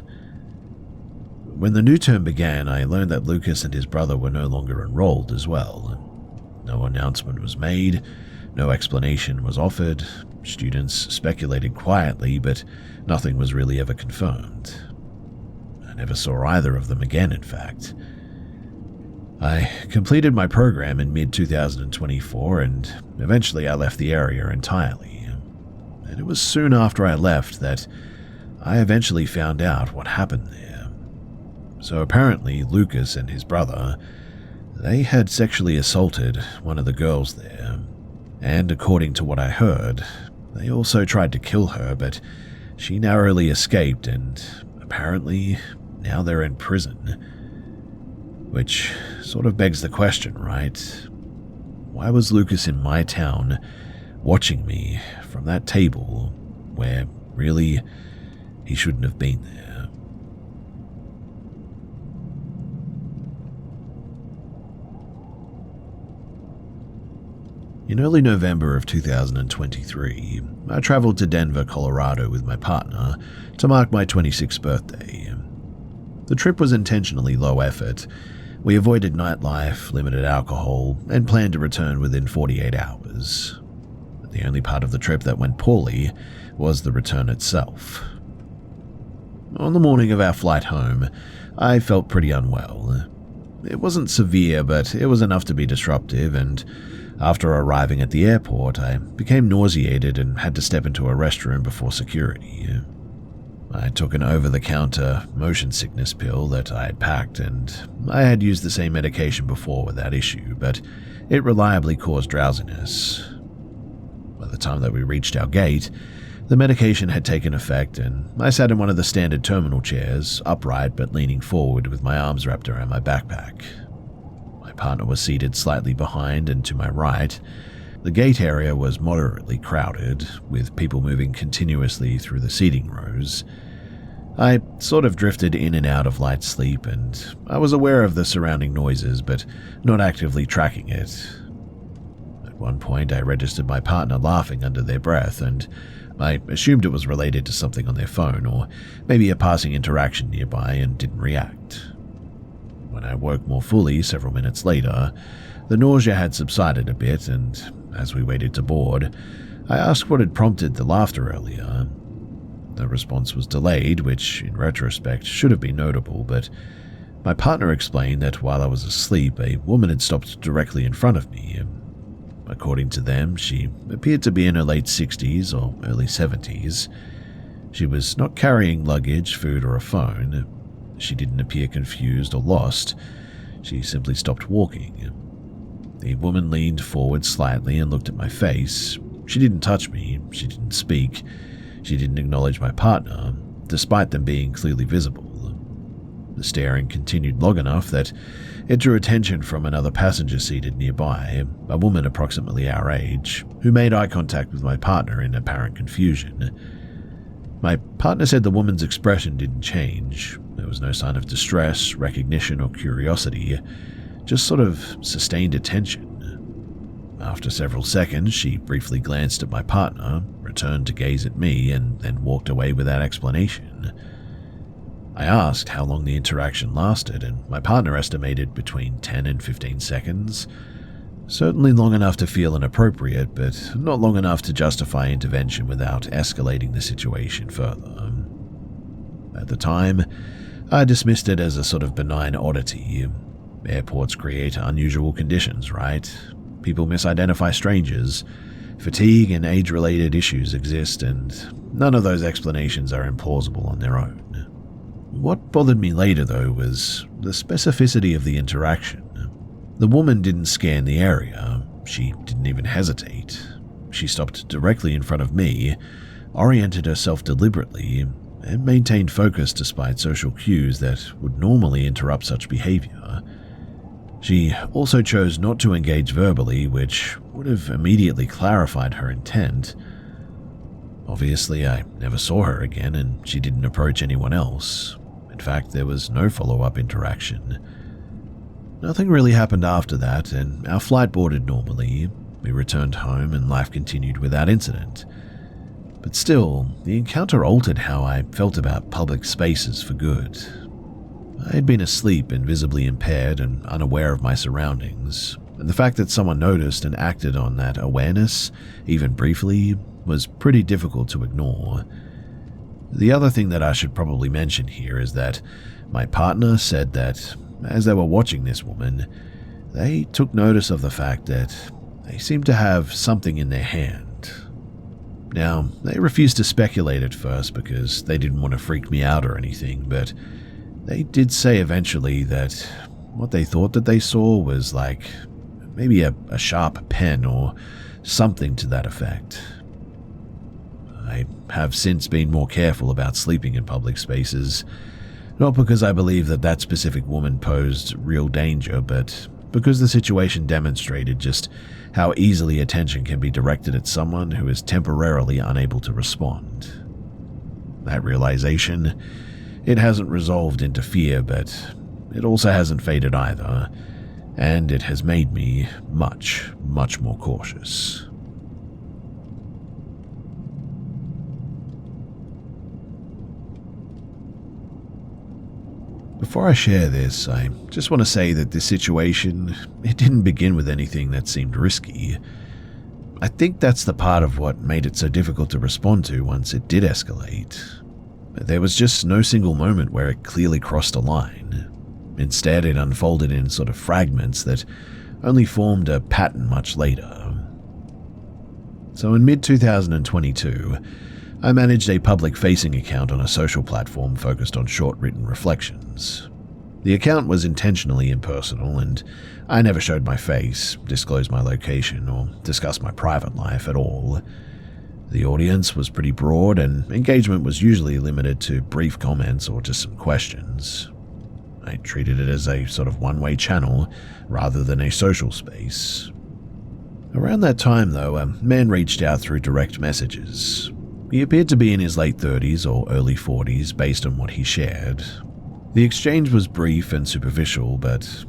When the new term began, I learned that Lucas and his brother were no longer enrolled as well. No announcement was made, no explanation was offered. Students speculated quietly, but nothing was really ever confirmed. I never saw either of them again, in fact. I completed my program in mid-2024, and eventually I left the area entirely. And it was soon after I left that I eventually found out what happened there. So apparently Lucas and his brother, they had sexually assaulted one of the girls there, and according to what I heard, they also tried to kill her, but she narrowly escaped, and apparently now they're in prison. Which sort of begs the question, right? Why was Lucas in my town, watching me from that table, where really he shouldn't have been there? In early November of 2023, I traveled to Denver, Colorado with my partner to mark my 26th birthday. The trip was intentionally low effort. We avoided nightlife, limited alcohol, and planned to return within 48 hours. The only part of the trip that went poorly was the return itself. On the morning of our flight home, I felt pretty unwell. It wasn't severe, but it was enough to be disruptive, and after arriving at the airport, I became nauseated and had to step into a restroom before security. I took an over-the-counter motion sickness pill that I had packed, and I had used the same medication before without issue, but it reliably caused drowsiness. By the time that we reached our gate, the medication had taken effect, and I sat in one of the standard terminal chairs, upright but leaning forward with my arms wrapped around my backpack. My partner was seated slightly behind and to my right. The gate area was moderately crowded, with people moving continuously through the seating rows. I sort of drifted in and out of light sleep, and I was aware of the surrounding noises, but not actively tracking it. At one point, I registered my partner laughing under their breath, and I assumed it was related to something on their phone, or maybe a passing interaction nearby, and didn't react. When I woke more fully several minutes later, the nausea had subsided a bit, and as we waited to board, I asked what had prompted the laughter earlier. The response was delayed, which, in retrospect, should have been notable, but my partner explained that while I was asleep, a woman had stopped directly in front of me. According to them, she appeared to be in her late 60s or early 70s. She was not carrying luggage, food, or a phone. She didn't appear confused or lost. She simply stopped walking. The woman leaned forward slightly and looked at my face. She didn't touch me. She didn't speak. She didn't acknowledge my partner, despite them being clearly visible. The staring continued long enough that It drew attention from another passenger seated nearby, a woman approximately our age, who made eye contact with my partner in apparent confusion. My partner said the woman's expression didn't change. There was no sign of distress, recognition, or curiosity, just sort of sustained attention. After several seconds, she briefly glanced at my partner, returned to gaze at me, and then walked away without explanation. I asked how long the interaction lasted, and my partner estimated between 10 and 15 seconds. Certainly long enough to feel inappropriate, but not long enough to justify intervention without escalating the situation further. At the time, I dismissed it as a sort of benign oddity. Airports create unusual conditions, right? People misidentify strangers. Fatigue and age-related issues exist, and none of those explanations are implausible on their own. What bothered me later, though, was the specificity of the interaction. The woman didn't scan the area. She didn't even hesitate. She stopped directly in front of me, oriented herself deliberately, and maintained focus despite social cues that would normally interrupt such behavior. She also chose not to engage verbally, which would have immediately clarified her intent. Obviously, I never saw her again, and she didn't approach anyone else. In fact, there was no follow-up interaction. Nothing really happened after that, and our flight boarded normally. We returned home, and life continued without incident. But still, the encounter altered how I felt about public spaces for good. I had been asleep and visibly impaired and unaware of my surroundings, and the fact that someone noticed and acted on that awareness, even briefly, was pretty difficult to ignore. The other thing that I should probably mention here is that my partner said that, as they were watching this woman, they took notice of the fact that they seemed to have something in their hand. Now, they refused to speculate at first because they didn't want to freak me out or anything, but they did say eventually that what they thought that they saw was like maybe a sharp pen or something to that effect. I have since been more careful about sleeping in public spaces, not because I believe that that specific woman posed real danger, but because the situation demonstrated just how easily attention can be directed at someone who is temporarily unable to respond. That realization, it hasn't resolved into fear, but it also hasn't faded either, and it has made me much, much more cautious. Before I share this, I just want to say that this situation, it didn't begin with anything that seemed risky. I think that's the part of what made it so difficult to respond to once it did escalate. There was just no single moment where it clearly crossed a line. Instead, it unfolded in sort of fragments that only formed a pattern much later. So in mid-2022, I managed a public-facing account on a social platform focused on short-written reflections. The account was intentionally impersonal, and I never showed my face, disclosed my location, or discussed my private life at all. The audience was pretty broad, and engagement was usually limited to brief comments or just some questions. I treated it as a sort of one-way channel rather than a social space. Around that time, though, a man reached out through direct messages. He appeared to be in his late 30s or early 40s based on what he shared. The exchange was brief and superficial, but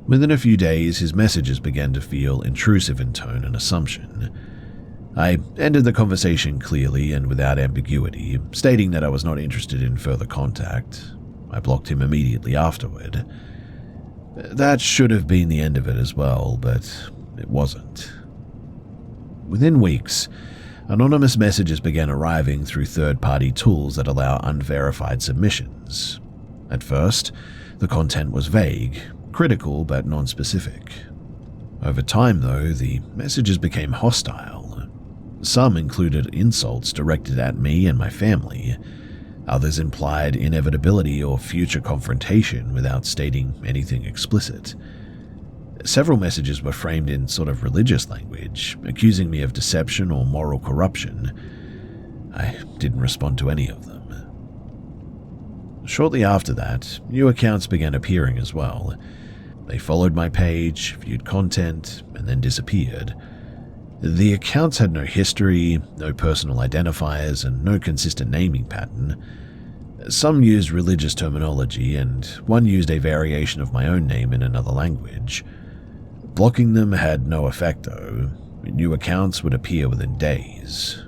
within a few days his messages began to feel intrusive in tone and assumption. I ended the conversation clearly and without ambiguity, stating that I was not interested in further contact. I blocked him immediately afterward. That should have been the end of it as well, but it wasn't. Within weeks, anonymous messages began arriving through third-party tools that allow unverified submissions. At first, the content was vague, critical but non-specific. Over time, though, the messages became hostile. Some included insults directed at me and my family. Others implied inevitability or future confrontation without stating anything explicit. Several messages were framed in sort of religious language, accusing me of deception or moral corruption. I didn't respond to any of them. Shortly after that, new accounts began appearing as well. They followed my page, viewed content, and then disappeared. The accounts had no history, no personal identifiers, and no consistent naming pattern. Some used religious terminology, and one used a variation of my own name in another language. Blocking them had no effect though. New accounts would appear within days.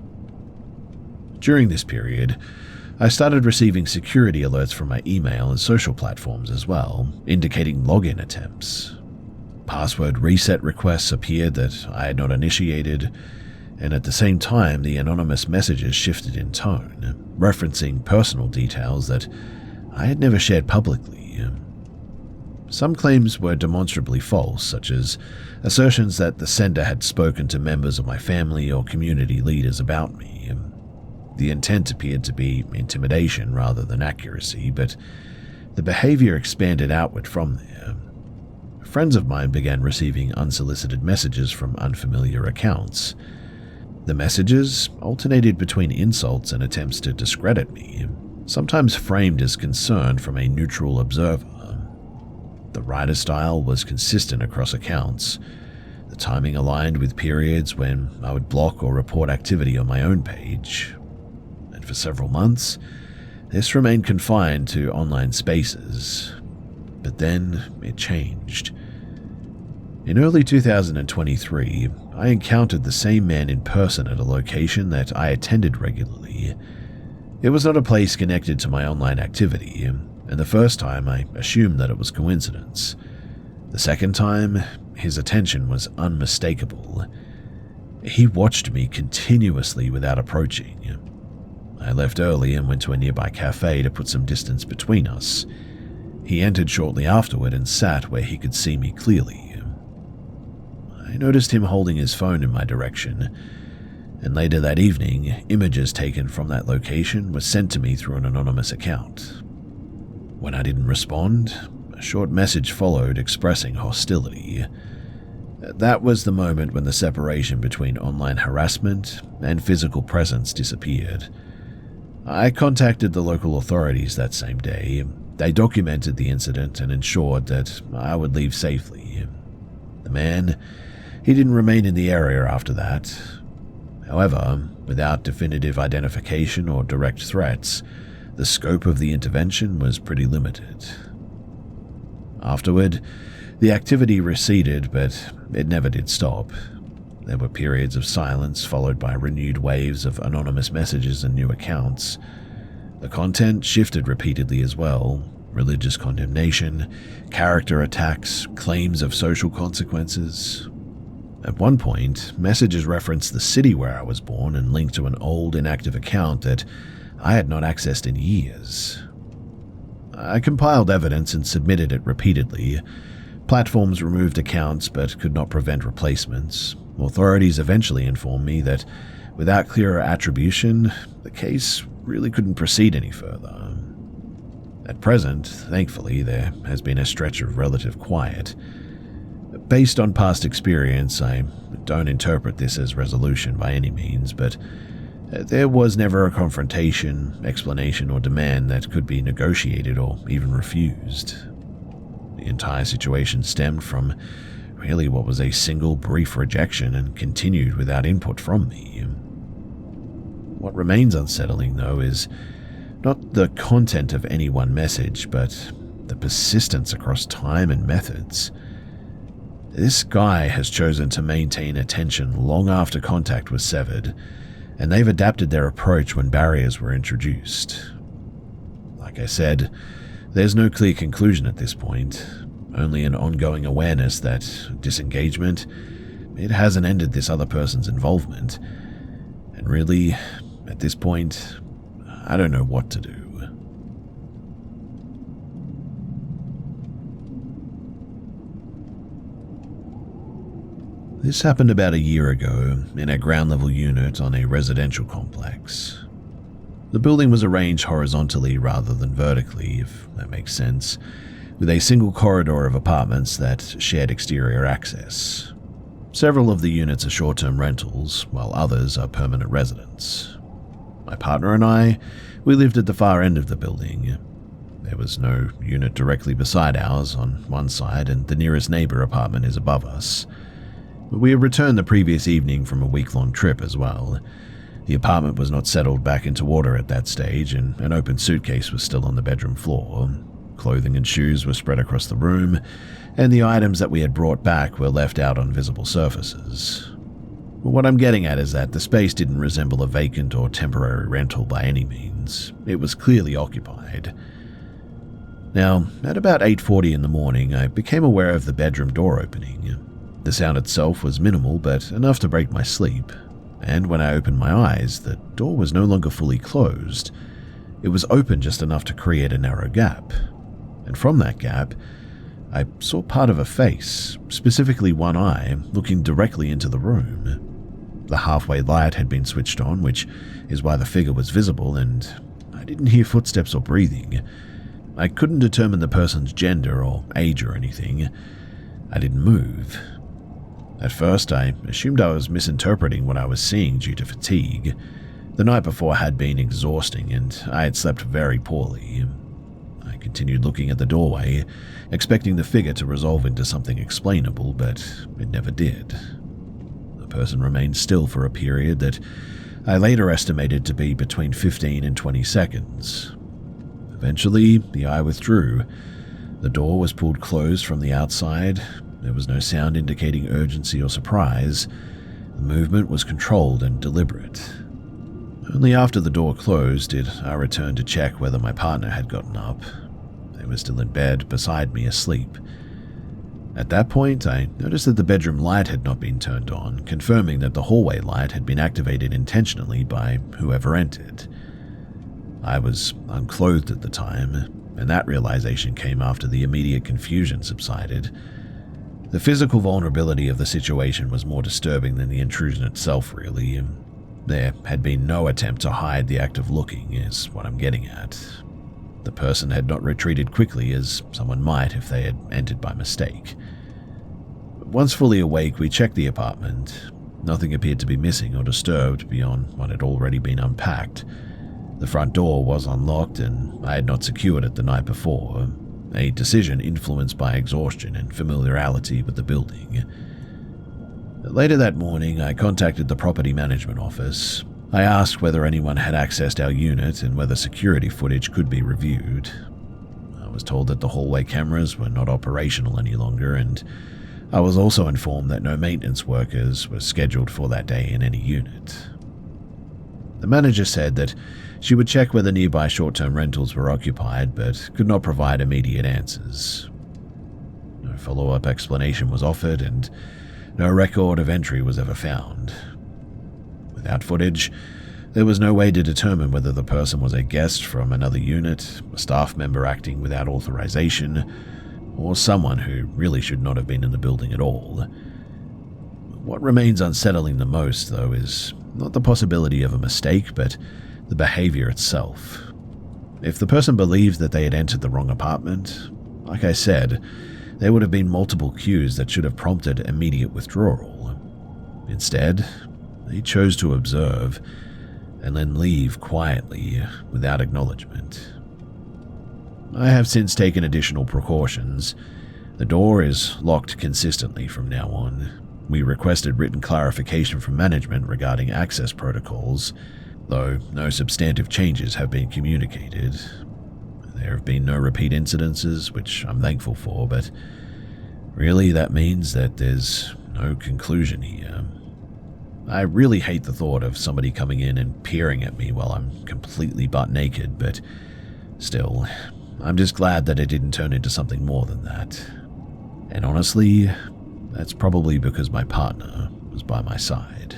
During this period, I started receiving security alerts from my email and social platforms as well, indicating login attempts. Password reset requests appeared that I had not initiated, and at the same time the anonymous messages shifted in tone, referencing personal details that I had never shared publicly. Some claims were demonstrably false, such as assertions that the sender had spoken to members of my family or community leaders about me. The intent appeared to be intimidation rather than accuracy, but the behavior expanded outward from there. Friends of mine began receiving unsolicited messages from unfamiliar accounts. The messages alternated between insults and attempts to discredit me, sometimes framed as concern from a neutral observer. The writer style was consistent across accounts. The timing aligned with periods when I would block or report activity on my own page. And for several months, this remained confined to online spaces. But then it changed. In early 2023, I encountered the same man in person at a location that I attended regularly. It was not a place connected to my online activity, and the first time I assumed that it was coincidence. The second time, his attention was unmistakable. He watched me continuously without approaching. I left early and went to a nearby cafe to put some distance between us. He entered shortly afterward and sat where he could see me clearly. I noticed him holding his phone in my direction, and later that evening, images taken from that location were sent to me through an anonymous account. When I didn't respond, a short message followed expressing hostility. That was the moment when the separation between online harassment and physical presence disappeared. I contacted the local authorities that same day. They documented the incident and ensured that I would leave safely. The man, he didn't remain in the area after that. However, without definitive identification or direct threats, the scope of the intervention was pretty limited. Afterward, the activity receded, but it never did stop. There were periods of silence followed by renewed waves of anonymous messages and new accounts. The content shifted repeatedly as well. Religious condemnation, character attacks, claims of social consequences. At one point, messages referenced the city where I was born and linked to an old inactive account that I had not accessed in years. I compiled evidence and submitted it repeatedly. Platforms removed accounts but could not prevent replacements. Authorities eventually informed me that without clearer attribution, the case really couldn't proceed any further. At present, thankfully, there has been a stretch of relative quiet. Based on past experience, I don't interpret this as resolution by any means, but there was never a confrontation, explanation, or demand that could be negotiated or even refused. The entire situation stemmed from really what was a single brief rejection and continued without input from me. What remains unsettling, though, is not the content of any one message, but the persistence across time and methods. This guy has chosen to maintain attention long after contact was severed, and they've adapted their approach when barriers were introduced. Like I said, there's no clear conclusion at this point, only an ongoing awareness that disengagement, it hasn't ended this other person's involvement, and really, at this point, I don't know what to do. This happened about a year ago in a ground-level unit on a residential complex. The building was arranged horizontally rather than vertically, if that makes sense, with a single corridor of apartments that shared exterior access. Several of the units are short-term rentals, while others are permanent residents. My partner and I, we lived at the far end of the building. There was no unit directly beside ours on one side, and the nearest neighbor apartment is above us. We had returned the previous evening from a week-long trip as well. The apartment was not settled back into order at that stage, and an open suitcase was still on the bedroom floor. Clothing and shoes were spread across the room, and the items that we had brought back were left out on visible surfaces. But what I'm getting at is that the space didn't resemble a vacant or temporary rental by any means. It was clearly occupied. Now, at about 8:40 in the morning, I became aware of the bedroom door opening. The sound itself was minimal, but enough to break my sleep. And when I opened my eyes, the door was no longer fully closed. It was open just enough to create a narrow gap. And from that gap, I saw part of a face, specifically one eye, looking directly into the room. The halfway light had been switched on, which is why the figure was visible, and I didn't hear footsteps or breathing. I couldn't determine the person's gender or age or anything. I didn't move. At first, I assumed I was misinterpreting what I was seeing due to fatigue. The night before had been exhausting, and I had slept very poorly. I continued looking at the doorway, expecting the figure to resolve into something explainable, but it never did. The person remained still for a period that I later estimated to be between 15 and 20 seconds. Eventually, the eye withdrew. The door was pulled closed from the outside. There was no sound indicating urgency or surprise. The movement was controlled and deliberate. Only after the door closed did I return to check whether my partner had gotten up. They were still in bed beside me asleep. At that point, I noticed that the bedroom light had not been turned on, confirming that the hallway light had been activated intentionally by whoever entered. I was unclothed at the time, and that realization came after the immediate confusion subsided. The physical vulnerability of the situation was more disturbing than the intrusion itself, really. There had been no attempt to hide the act of looking, is what I'm getting at. The person had not retreated quickly, as someone might if they had entered by mistake. Once fully awake, we checked the apartment. Nothing appeared to be missing or disturbed beyond what had already been unpacked. The front door was unlocked, and I had not secured it the night before, a decision influenced by exhaustion and familiarity with the building. Later that morning, I contacted the property management office. I asked whether anyone had accessed our unit and whether security footage could be reviewed. I was told that the hallway cameras were not operational any longer, and I was also informed that no maintenance workers were scheduled for that day in any unit. The manager said that she would check whether nearby short-term rentals were occupied, but could not provide immediate answers. No follow-up explanation was offered, and no record of entry was ever found. Without footage, there was no way to determine whether the person was a guest from another unit, a staff member acting without authorization, or someone who really should not have been in the building at all. What remains unsettling the most, though, is not the possibility of a mistake, but the behavior itself. If the person believed that they had entered the wrong apartment, like I said, there would have been multiple cues that should have prompted immediate withdrawal. Instead, they chose to observe and then leave quietly without acknowledgement. I have since taken additional precautions. The door is locked consistently from now on. We requested written clarification from management regarding access protocols, though no substantive changes have been communicated. There have been no repeat incidences, which I'm thankful for, but really that means that there's no conclusion here. I really hate the thought of somebody coming in and peering at me while I'm completely butt naked, but still, I'm just glad that it didn't turn into something more than that. And honestly, that's probably because my partner was by my side.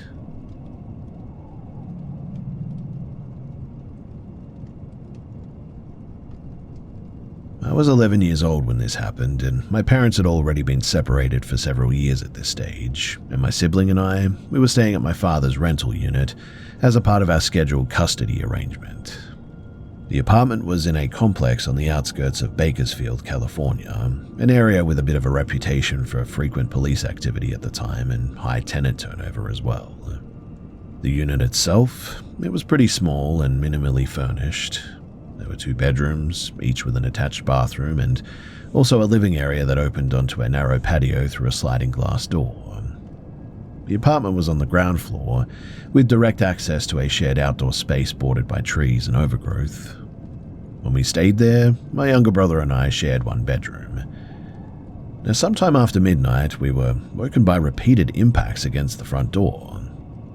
I was 11 years old when this happened, and my parents had already been separated for several years at this stage, and my sibling and I, we were staying at my father's rental unit as a part of our scheduled custody arrangement. The apartment was in a complex on the outskirts of Bakersfield, California, an area with a bit of a reputation for frequent police activity at the time and high tenant turnover as well. The unit itself, it was pretty small and minimally furnished. There were 2 bedrooms, each with an attached bathroom, and also a living area that opened onto a narrow patio through a sliding glass door. The apartment was on the ground floor, with direct access to a shared outdoor space bordered by trees and overgrowth. When we stayed there, my younger brother and I shared one bedroom. Now, sometime after midnight, we were woken by repeated impacts against the front door.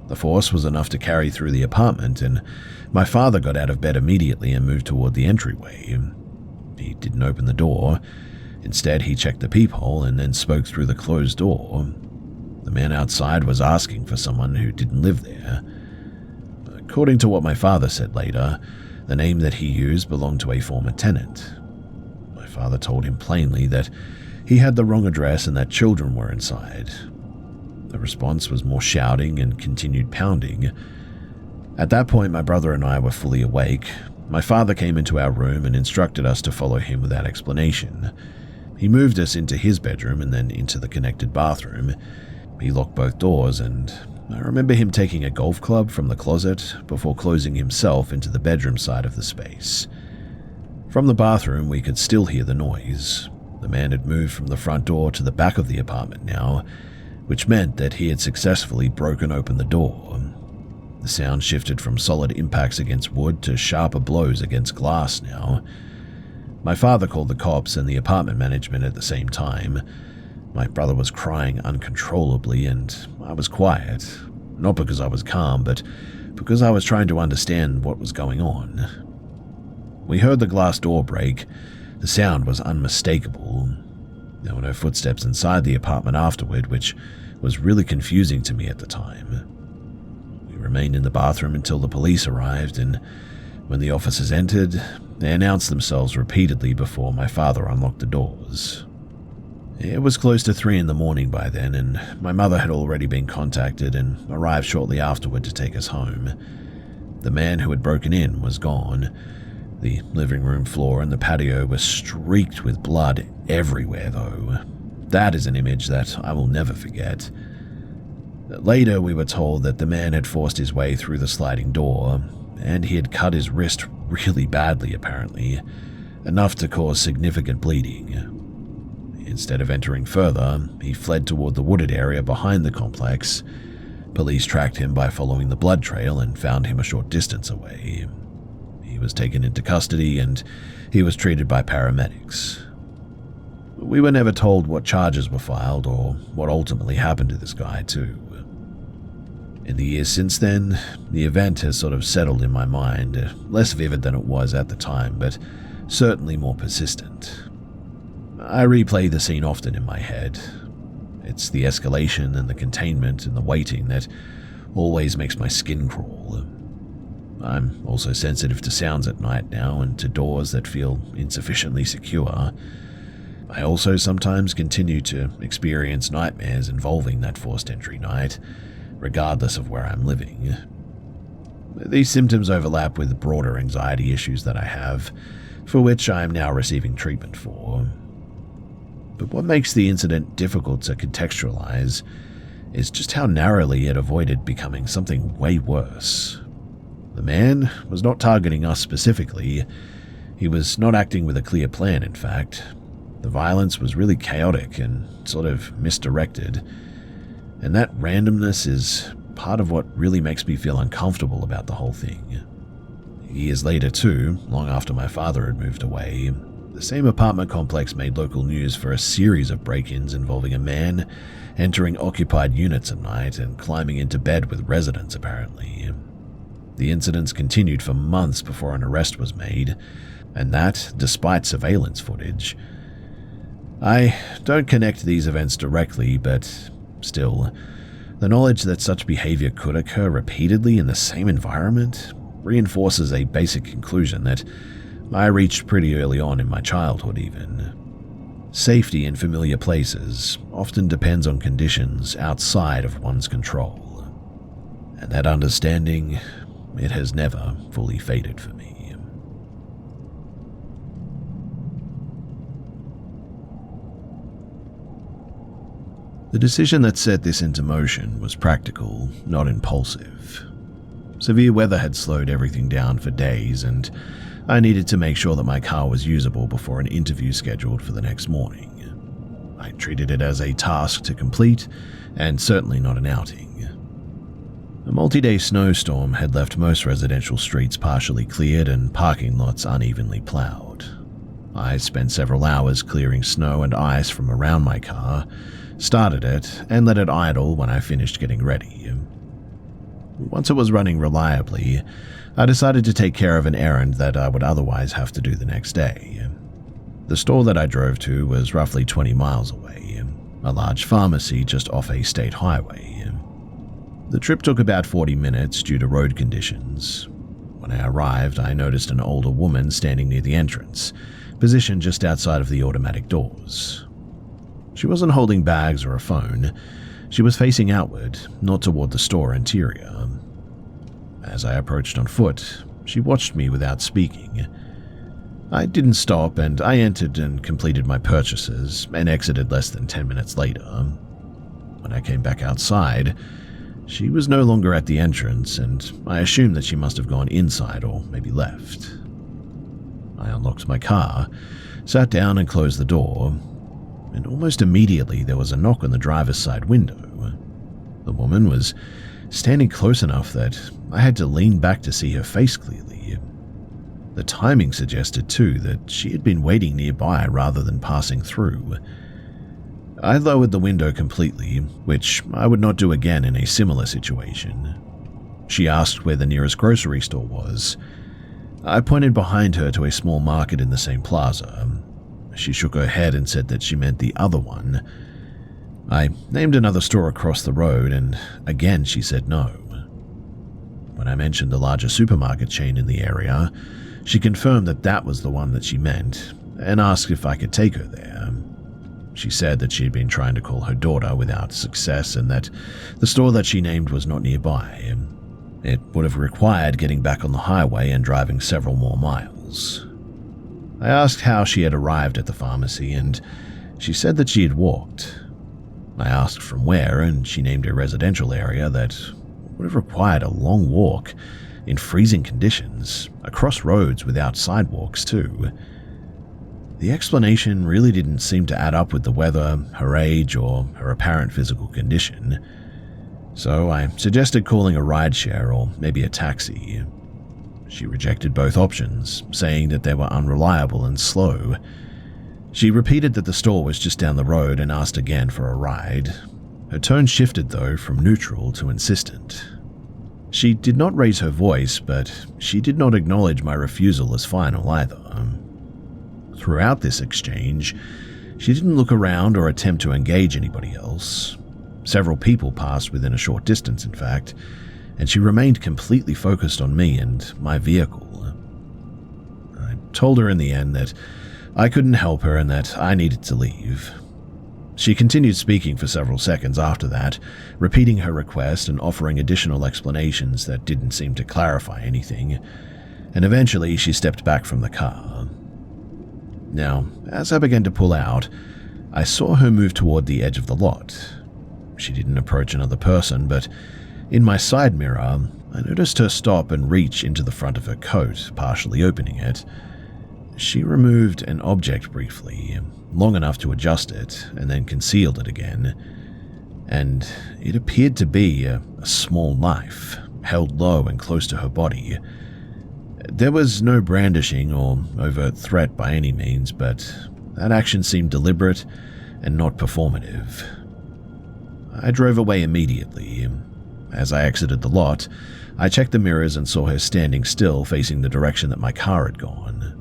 The force was enough to carry through the apartment, and my father got out of bed immediately and moved toward the entryway. He didn't open the door. Instead, he checked the peephole and then spoke through the closed door. The man outside was asking for someone who didn't live there. According to what my father said later, the name that he used belonged to a former tenant. My father told him plainly that he had the wrong address and that children were inside. The response was more shouting and continued pounding. At that point, my brother and I were fully awake. My father came into our room and instructed us to follow him without explanation. He moved us into his bedroom and then into the connected bathroom. He locked both doors, and I remember him taking a golf club from the closet before closing himself into the bedroom side of the space. From the bathroom, we could still hear the noise. The man had moved from the front door to the back of the apartment now, which meant that he had successfully broken open the door. The sound shifted from solid impacts against wood to sharper blows against glass now. My father called the cops and the apartment management at the same time. My brother was crying uncontrollably, and I was quiet, not because I was calm, but because I was trying to understand what was going on. We heard the glass door break. The sound was unmistakable. There were no footsteps inside the apartment afterward, which was really confusing to me at the time. We remained in the bathroom until the police arrived, and when the officers entered, they announced themselves repeatedly before my father unlocked the doors. It was close to 3 a.m. by then, and my mother had already been contacted and arrived shortly afterward to take us home. The man who had broken in was gone. The living room floor and the patio were streaked with blood everywhere, though. That is an image that I will never forget. Later, we were told that the man had forced his way through the sliding door, and he had cut his wrist really badly, apparently, enough to cause significant bleeding. Instead of entering further, he fled toward the wooded area behind the complex. Police tracked him by following the blood trail and found him a short distance away. He was taken into custody and he was treated by paramedics. We were never told what charges were filed or what ultimately happened to this guy, too. In the years since then, the event has sort of settled in my mind, less vivid than it was at the time, but certainly more persistent. I replay the scene often in my head. It's the escalation and the containment and the waiting that always makes my skin crawl. I'm also sensitive to sounds at night now and to doors that feel insufficiently secure. I also sometimes continue to experience nightmares involving that forced entry night, regardless of where I'm living. These symptoms overlap with broader anxiety issues that I have, for which I am now receiving treatment for. But what makes the incident difficult to contextualize is just how narrowly it avoided becoming something way worse. The man was not targeting us specifically. He was not acting with a clear plan, in fact. The violence was really chaotic and sort of misdirected. And that randomness is part of what really makes me feel uncomfortable about the whole thing. Years later, too, long after my father had moved away, the same apartment complex made local news for a series of break-ins involving a man entering occupied units at night and climbing into bed with residents, apparently. The incidents continued for months before an arrest was made, and that despite surveillance footage. I don't connect these events directly, but still, the knowledge that such behavior could occur repeatedly in the same environment reinforces a basic conclusion that I reached pretty early on in my childhood even. Safety in familiar places often depends on conditions outside of one's control. And that understanding, it has never fully faded for me. The decision that set this into motion was practical, not impulsive. Severe weather had slowed everything down for days, and I needed to make sure that my car was usable before an interview scheduled for the next morning. I treated it as a task to complete, and certainly not an outing. A multi-day snowstorm had left most residential streets partially cleared and parking lots unevenly plowed. I spent several hours clearing snow and ice from around my car, started it, and let it idle when I finished getting ready. Once it was running reliably, I decided to take care of an errand that I would otherwise have to do the next day. The store that I drove to was roughly 20 miles away, a large pharmacy just off a state highway. The trip took about 40 minutes due to road conditions. When I arrived, I noticed an older woman standing near the entrance, positioned just outside of the automatic doors. She wasn't holding bags or a phone. She was facing outward, not toward the store interior. As I approached on foot, she watched me without speaking. I didn't stop, and I entered and completed my purchases and exited less than 10 minutes later. When I came back outside, she was no longer at the entrance, and I assumed that she must have gone inside or maybe left. I unlocked my car, sat down and closed the door, and almost immediately there was a knock on the driver's side window. The woman was standing close enough that I had to lean back to see her face clearly. The timing suggested, too, that she had been waiting nearby rather than passing through. I lowered the window completely, which I would not do again in a similar situation. She asked where the nearest grocery store was. I pointed behind her to a small market in the same plaza. She shook her head and said that she meant the other one. I named another store across the road, and again she said no. When I mentioned the larger supermarket chain in the area, she confirmed that that was the one that she meant, and asked if I could take her there. She said that she had been trying to call her daughter without success, and that the store that she named was not nearby. It would have required getting back on the highway and driving several more miles. I asked how she had arrived at the pharmacy, and she said that she had walked. I asked from where, and she named a residential area that would have required a long walk, in freezing conditions, across roads without sidewalks too. The explanation really didn't seem to add up with the weather, her age, or her apparent physical condition. So I suggested calling a rideshare or maybe a taxi. She rejected both options, saying that they were unreliable and slow. She repeated that the store was just down the road and asked again for a ride. Her tone shifted, though, from neutral to insistent. She did not raise her voice, but she did not acknowledge my refusal as final either. Throughout this exchange, she didn't look around or attempt to engage anybody else. Several people passed within a short distance, in fact, and she remained completely focused on me and my vehicle. I told her in the end that I couldn't help her and that I needed to leave. She continued speaking for several seconds after that, repeating her request and offering additional explanations that didn't seem to clarify anything, and eventually she stepped back from the car. Now, as I began to pull out, I saw her move toward the edge of the lot. She didn't approach another person, but in my side mirror, I noticed her stop and reach into the front of her coat, partially opening it. She removed an object briefly, long enough to adjust it, and then concealed it again. And it appeared to be a small knife, held low and close to her body. There was no brandishing or overt threat by any means, but that action seemed deliberate and not performative. I drove away immediately. As I exited the lot, I checked the mirrors and saw her standing still, facing the direction that my car had gone.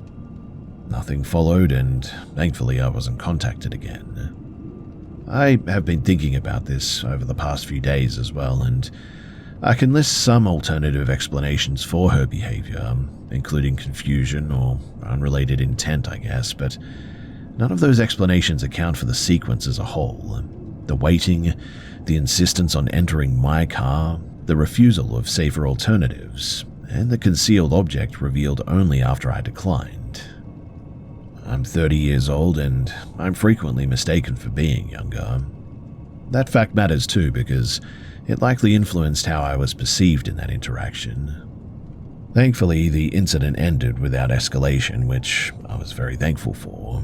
Nothing followed, and thankfully I wasn't contacted again. I have been thinking about this over the past few days as well, and I can list some alternative explanations for her behavior, including confusion or unrelated intent, I guess, but none of those explanations account for the sequence as a whole. The waiting, the insistence on entering my car, the refusal of safer alternatives, and the concealed object revealed only after I declined. I'm 30 years old, and I'm frequently mistaken for being younger. That fact matters too, because it likely influenced how I was perceived in that interaction. Thankfully, the incident ended without escalation, which I was very thankful for.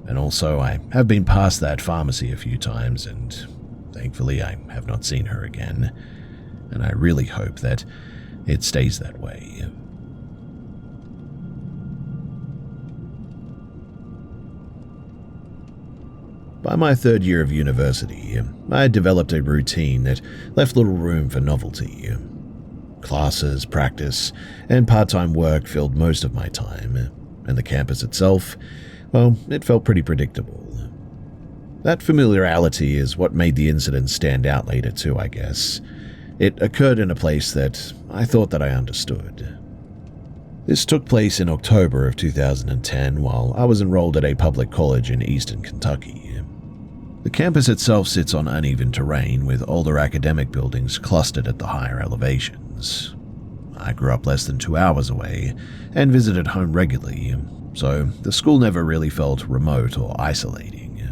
And also, I have been past that pharmacy a few times, and thankfully I have not seen her again. And I really hope that it stays that way. By my third year of university, I had developed a routine that left little room for novelty. Classes, practice, and part-time work filled most of my time, and the campus itself, well, it felt pretty predictable. That familiarity is what made the incident stand out later too, I guess. It occurred in a place that I thought that I understood. This took place in October of 2010 while I was enrolled at a public college in eastern Kentucky. The campus itself sits on uneven terrain with older academic buildings clustered at the higher elevations. I grew up less than 2 hours away and visited home regularly, so the school never really felt remote or isolating.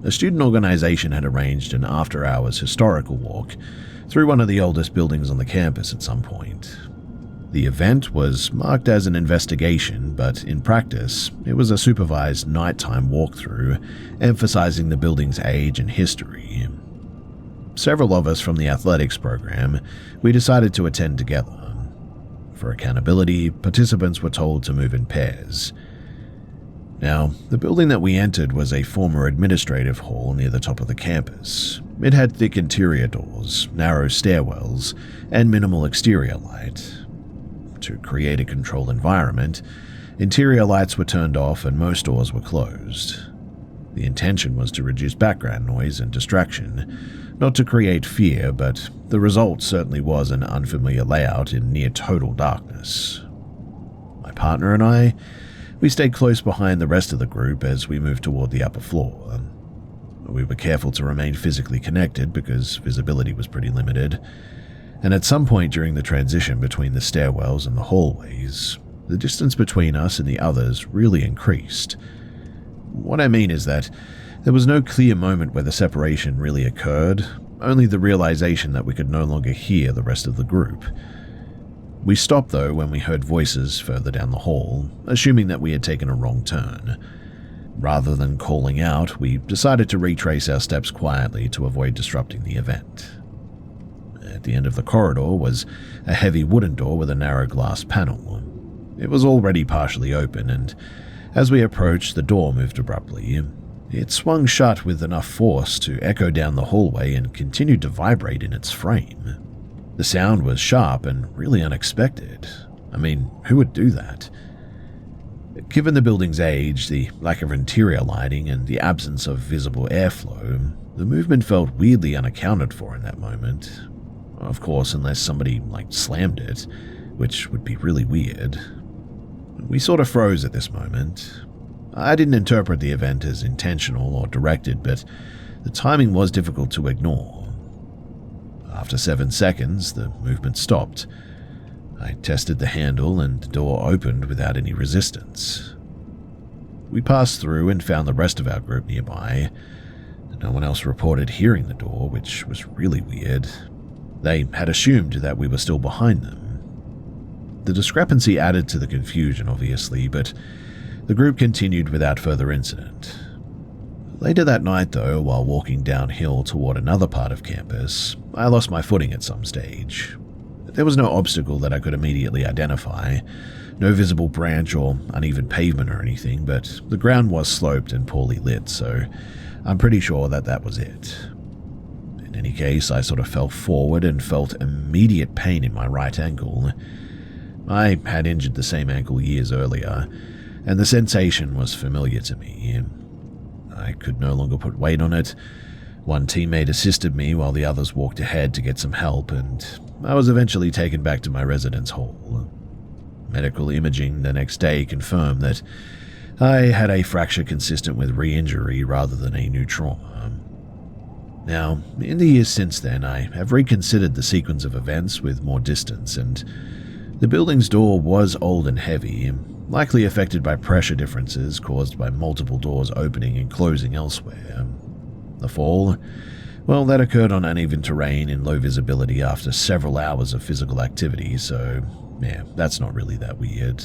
A student organization had arranged an after-hours historical walk through one of the oldest buildings on the campus at some point. The event was marked as an investigation, but in practice, it was a supervised nighttime walkthrough emphasizing the building's age and history. Several of us from the athletics program, we decided to attend together. For accountability, participants were told to move in pairs. Now, the building that we entered was a former administrative hall near the top of the campus. It had thick interior doors, narrow stairwells, and minimal exterior light. To create a controlled environment, interior lights were turned off and most doors were closed. The intention was to reduce background noise and distraction, not to create fear, but the result certainly was an unfamiliar layout in near total darkness. My partner and I, we stayed close behind the rest of the group as we moved toward the upper floor. We were careful to remain physically connected because visibility was pretty limited, and at some point during the transition between the stairwells and the hallways, the distance between us and the others really increased. What I mean is that there was no clear moment where the separation really occurred, only the realization that we could no longer hear the rest of the group. We stopped though when we heard voices further down the hall, assuming that we had taken a wrong turn. Rather than calling out, we decided to retrace our steps quietly to avoid disrupting the event. At the end of the corridor was a heavy wooden door with a narrow glass panel. It was already partially open, and as we approached, the door moved abruptly. It swung shut with enough force to echo down the hallway and continued to vibrate in its frame. The sound was sharp and really unexpected. I mean, who would do that? Given the building's age, the lack of interior lighting, and the absence of visible airflow, the movement felt weirdly unaccounted for in that moment. Of course, unless somebody, slammed it, which would be really weird. We sort of froze at this moment. I didn't interpret the event as intentional or directed, but the timing was difficult to ignore. After 7 seconds, the movement stopped. I tested the handle and the door opened without any resistance. We passed through and found the rest of our group nearby. No one else reported hearing the door, which was really weird. They had assumed that we were still behind them. The discrepancy added to the confusion, obviously, but the group continued without further incident. Later that night, though, while walking downhill toward another part of campus, I lost my footing at some stage. There was no obstacle that I could immediately identify, no visible branch or uneven pavement or anything, but the ground was sloped and poorly lit, so I'm pretty sure that that was it. In any case, I sort of fell forward and felt immediate pain in my right ankle. I had injured the same ankle years earlier, and the sensation was familiar to me. I could no longer put weight on it. One teammate assisted me while the others walked ahead to get some help, and I was eventually taken back to my residence hall. Medical imaging the next day confirmed that I had a fracture consistent with re-injury rather than a new trauma. Now, in the years since then, I have reconsidered the sequence of events with more distance, and the building's door was old and heavy, likely affected by pressure differences caused by multiple doors opening and closing elsewhere. The fall, well, that occurred on uneven terrain in low visibility after several hours of physical activity, so yeah, that's not really that weird.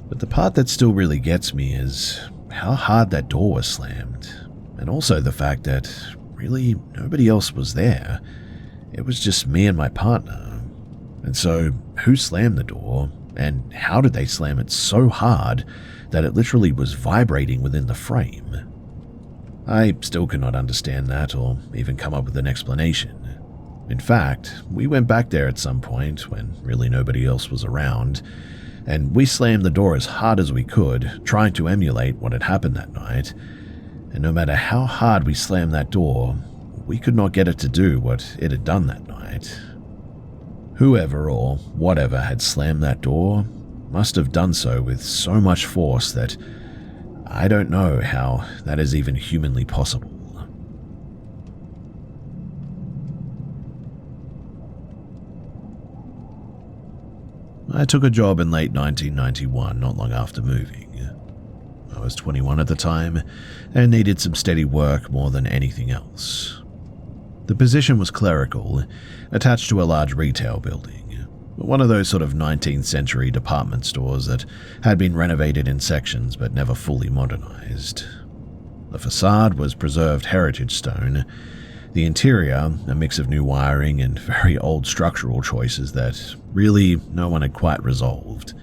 But the part that still really gets me is how hard that door was slammed, and also the fact that really nobody else was there. It was just me and my partner. And so, who slammed the door, and how did they slam it so hard that it literally was vibrating within the frame? I still cannot understand that or even come up with an explanation. In fact, we went back there at some point when really nobody else was around, and we slammed the door as hard as we could, trying to emulate what had happened that night. And no matter how hard we slammed that door, we could not get it to do what it had done that night. Whoever or whatever had slammed that door must have done so with so much force that I don't know how that is even humanly possible. I took a job in late 1991, not long after moving. I was 21 at the time and needed some steady work more than anything else. The position was clerical, attached to a large retail building, one of those sort of 19th century department stores that had been renovated in sections but never fully modernized. The facade was preserved heritage stone, the interior a mix of new wiring and very old structural choices that really no one had quite resolved.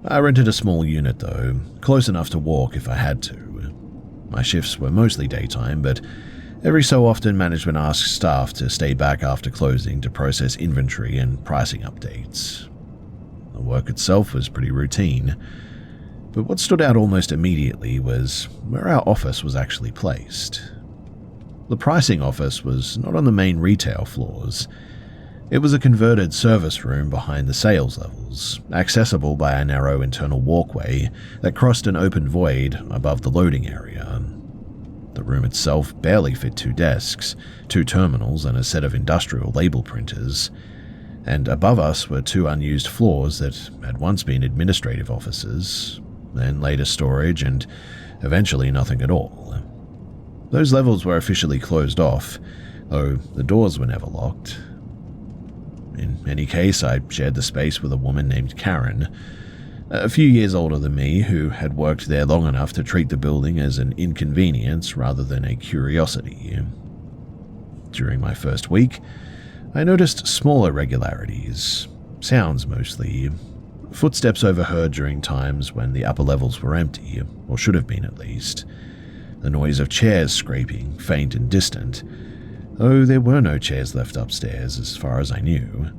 I rented a small unit though, close enough to walk if I had to. My shifts were mostly daytime, but every so often management asked staff to stay back after closing to process inventory and pricing updates. The work itself was pretty routine, but what stood out almost immediately was where our office was actually placed. The pricing office was not on the main retail floors. It was a converted service room behind the sales levels, accessible by a narrow internal walkway that crossed an open void above the loading area. The room itself barely fit 2 desks, 2 terminals and a set of industrial label printers, and above us were 2 unused floors that had once been administrative offices, then later storage, and eventually nothing at all. Those levels were officially closed off, though the doors were never locked. In any case, I shared the space with a woman named Karen, a few years older than me, who had worked there long enough to treat the building as an inconvenience rather than a curiosity. During my first week, I noticed small irregularities, sounds mostly, footsteps overheard during times when the upper levels were empty, or should have been at least, the noise of chairs scraping, faint and distant, though there were no chairs left upstairs as far as I knew.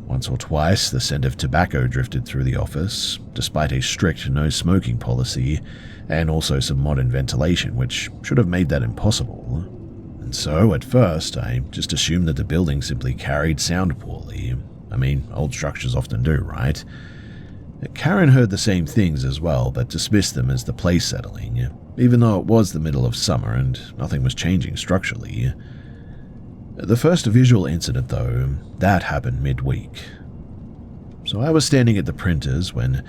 Once or twice, the scent of tobacco drifted through the office, despite a strict no-smoking policy, and also some modern ventilation, which should have made that impossible. And so, at first, I just assumed that the building simply carried sound poorly. I mean, old structures often do, right? Karen heard the same things as well, but dismissed them as the place settling, even though it was the middle of summer and nothing was changing structurally. The first visual incident, though, that happened midweek. So I was standing at the printers when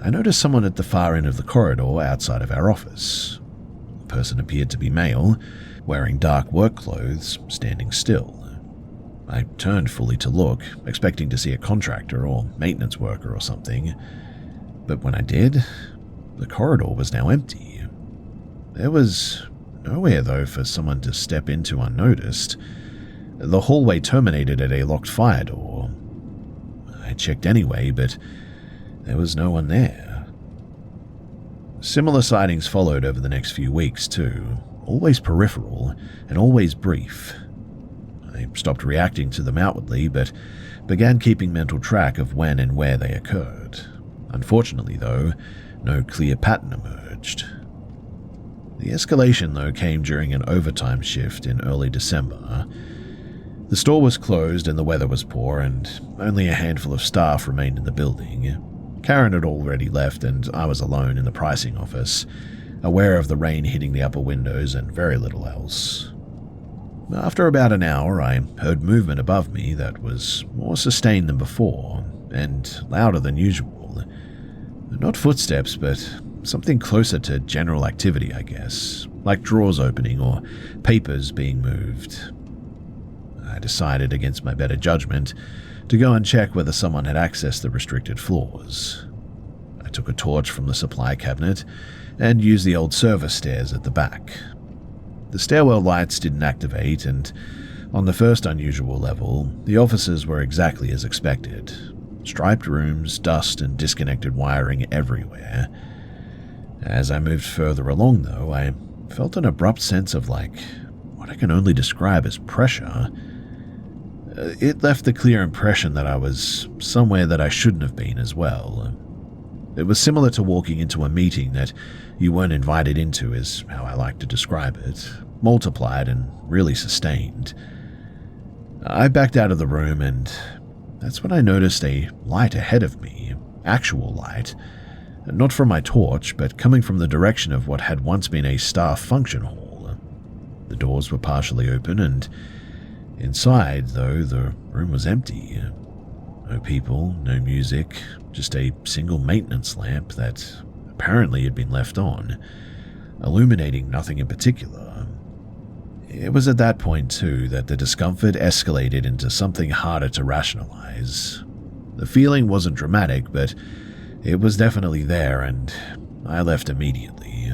I noticed someone at the far end of the corridor outside of our office. The person appeared to be male, wearing dark work clothes, standing still. I turned fully to look, expecting to see a contractor or maintenance worker or something. But when I did, the corridor was now empty. There was nowhere, though, for someone to step into unnoticed. The hallway terminated at a locked fire door. I checked anyway, but there was no one there. Similar sightings followed over the next few weeks, too, always peripheral and always brief. I stopped reacting to them outwardly, but began keeping mental track of when and where they occurred. Unfortunately, though, no clear pattern emerged. The escalation, though, came during an overtime shift in early December. The store was closed and the weather was poor, and only a handful of staff remained in the building. Karen had already left and I was alone in the pricing office, aware of the rain hitting the upper windows and very little else. After about an hour, I heard movement above me that was more sustained than before, and louder than usual. Not footsteps, but something closer to general activity, I guess, like drawers opening or papers being moved. I decided against my better judgment to go and check whether someone had accessed the restricted floors. I took a torch from the supply cabinet and used the old service stairs at the back. The stairwell lights didn't activate, and on the first unusual level, the offices were exactly as expected. Striped rooms, dust and disconnected wiring everywhere. As I moved further along, though, I felt an abrupt sense of what I can only describe as pressure. It left the clear impression that I was somewhere that I shouldn't have been as well. It was similar to walking into a meeting that you weren't invited into, is how I like to describe it, multiplied and really sustained. I backed out of the room, and that's when I noticed a light ahead of me, actual light, not from my torch, but coming from the direction of what had once been a staff function hall. The doors were partially open, and inside, though, the room was empty. No people, no music, just a single maintenance lamp that apparently had been left on, illuminating nothing in particular. It was at that point, too, that the discomfort escalated into something harder to rationalize. The feeling wasn't dramatic, but it was definitely there, and I left immediately.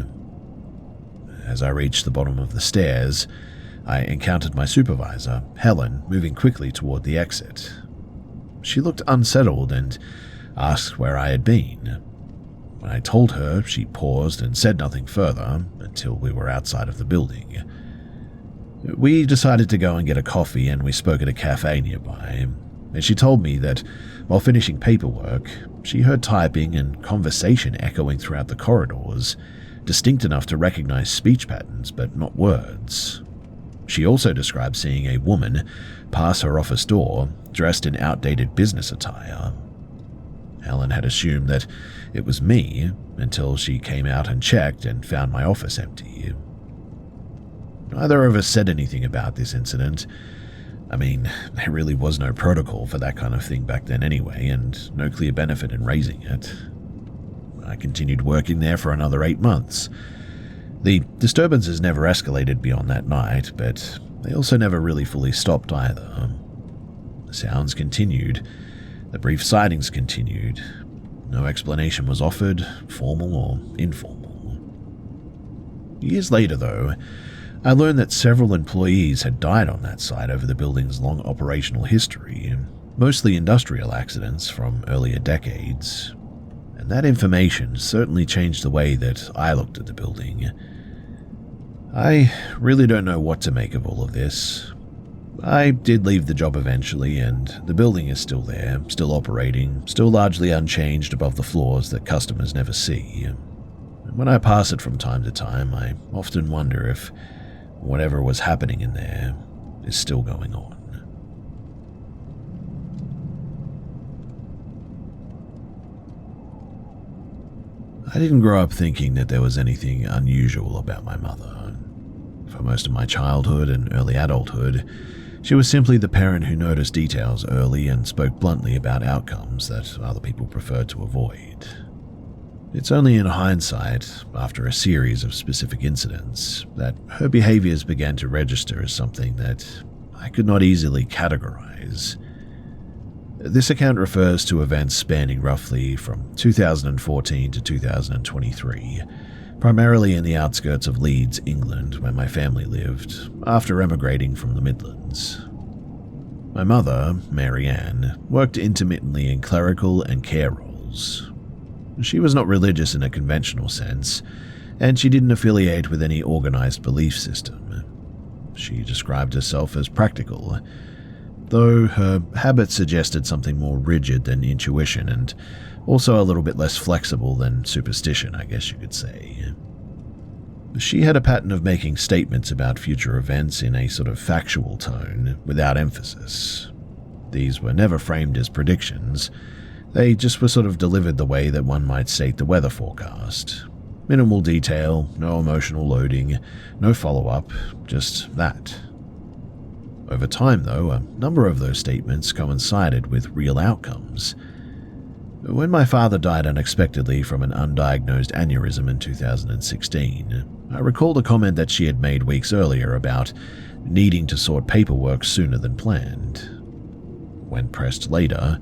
As I reached the bottom of the stairs, I encountered my supervisor, Helen, moving quickly toward the exit. She looked unsettled and asked where I had been. When I told her, she paused and said nothing further until we were outside of the building. We decided to go and get a coffee, and we spoke at a cafe nearby, and she told me that while finishing paperwork, she heard typing and conversation echoing throughout the corridors, distinct enough to recognize speech patterns but not words. She also described seeing a woman pass her office door, dressed in outdated business attire. Helen had assumed that it was me until she came out and checked and found my office empty. Neither of us said anything about this incident. I mean, there really was no protocol for that kind of thing back then anyway, and no clear benefit in raising it. I continued working there for another 8 months. The disturbances never escalated beyond that night, but they also never really fully stopped either. The sounds continued. The brief sightings continued. No explanation was offered, formal or informal. Years later, though, I learned that several employees had died on that site over the building's long operational history, mostly industrial accidents from earlier decades. And that information certainly changed the way that I looked at the building. I really don't know what to make of all of this. I did leave the job eventually, and the building is still there, still operating, still largely unchanged above the floors that customers never see. And when I pass it from time to time, I often wonder if whatever was happening in there is still going on. I didn't grow up thinking that there was anything unusual about my mother. For most of my childhood and early adulthood, she was simply the parent who noticed details early and spoke bluntly about outcomes that other people preferred to avoid. It's only in hindsight, after a series of specific incidents, that her behaviors began to register as something that I could not easily categorize. This account refers to events spanning roughly from 2014 to 2023, primarily in the outskirts of Leeds, England, where my family lived, after emigrating from the Midlands. My mother, Mary Ann, worked intermittently in clerical and care roles. She was not religious in a conventional sense, and she didn't affiliate with any organized belief system. She described herself as practical, though her habits suggested something more rigid than intuition and also a little bit less flexible than superstition, I guess you could say. She had a pattern of making statements about future events in a sort of factual tone, without emphasis. These were never framed as predictions. They just were sort of delivered the way that one might state the weather forecast. Minimal detail, no emotional loading, no follow-up, just that. Over time, though, a number of those statements coincided with real outcomes. When my father died unexpectedly from an undiagnosed aneurysm in 2016, I recalled a comment that she had made weeks earlier about needing to sort paperwork sooner than planned. when pressed later,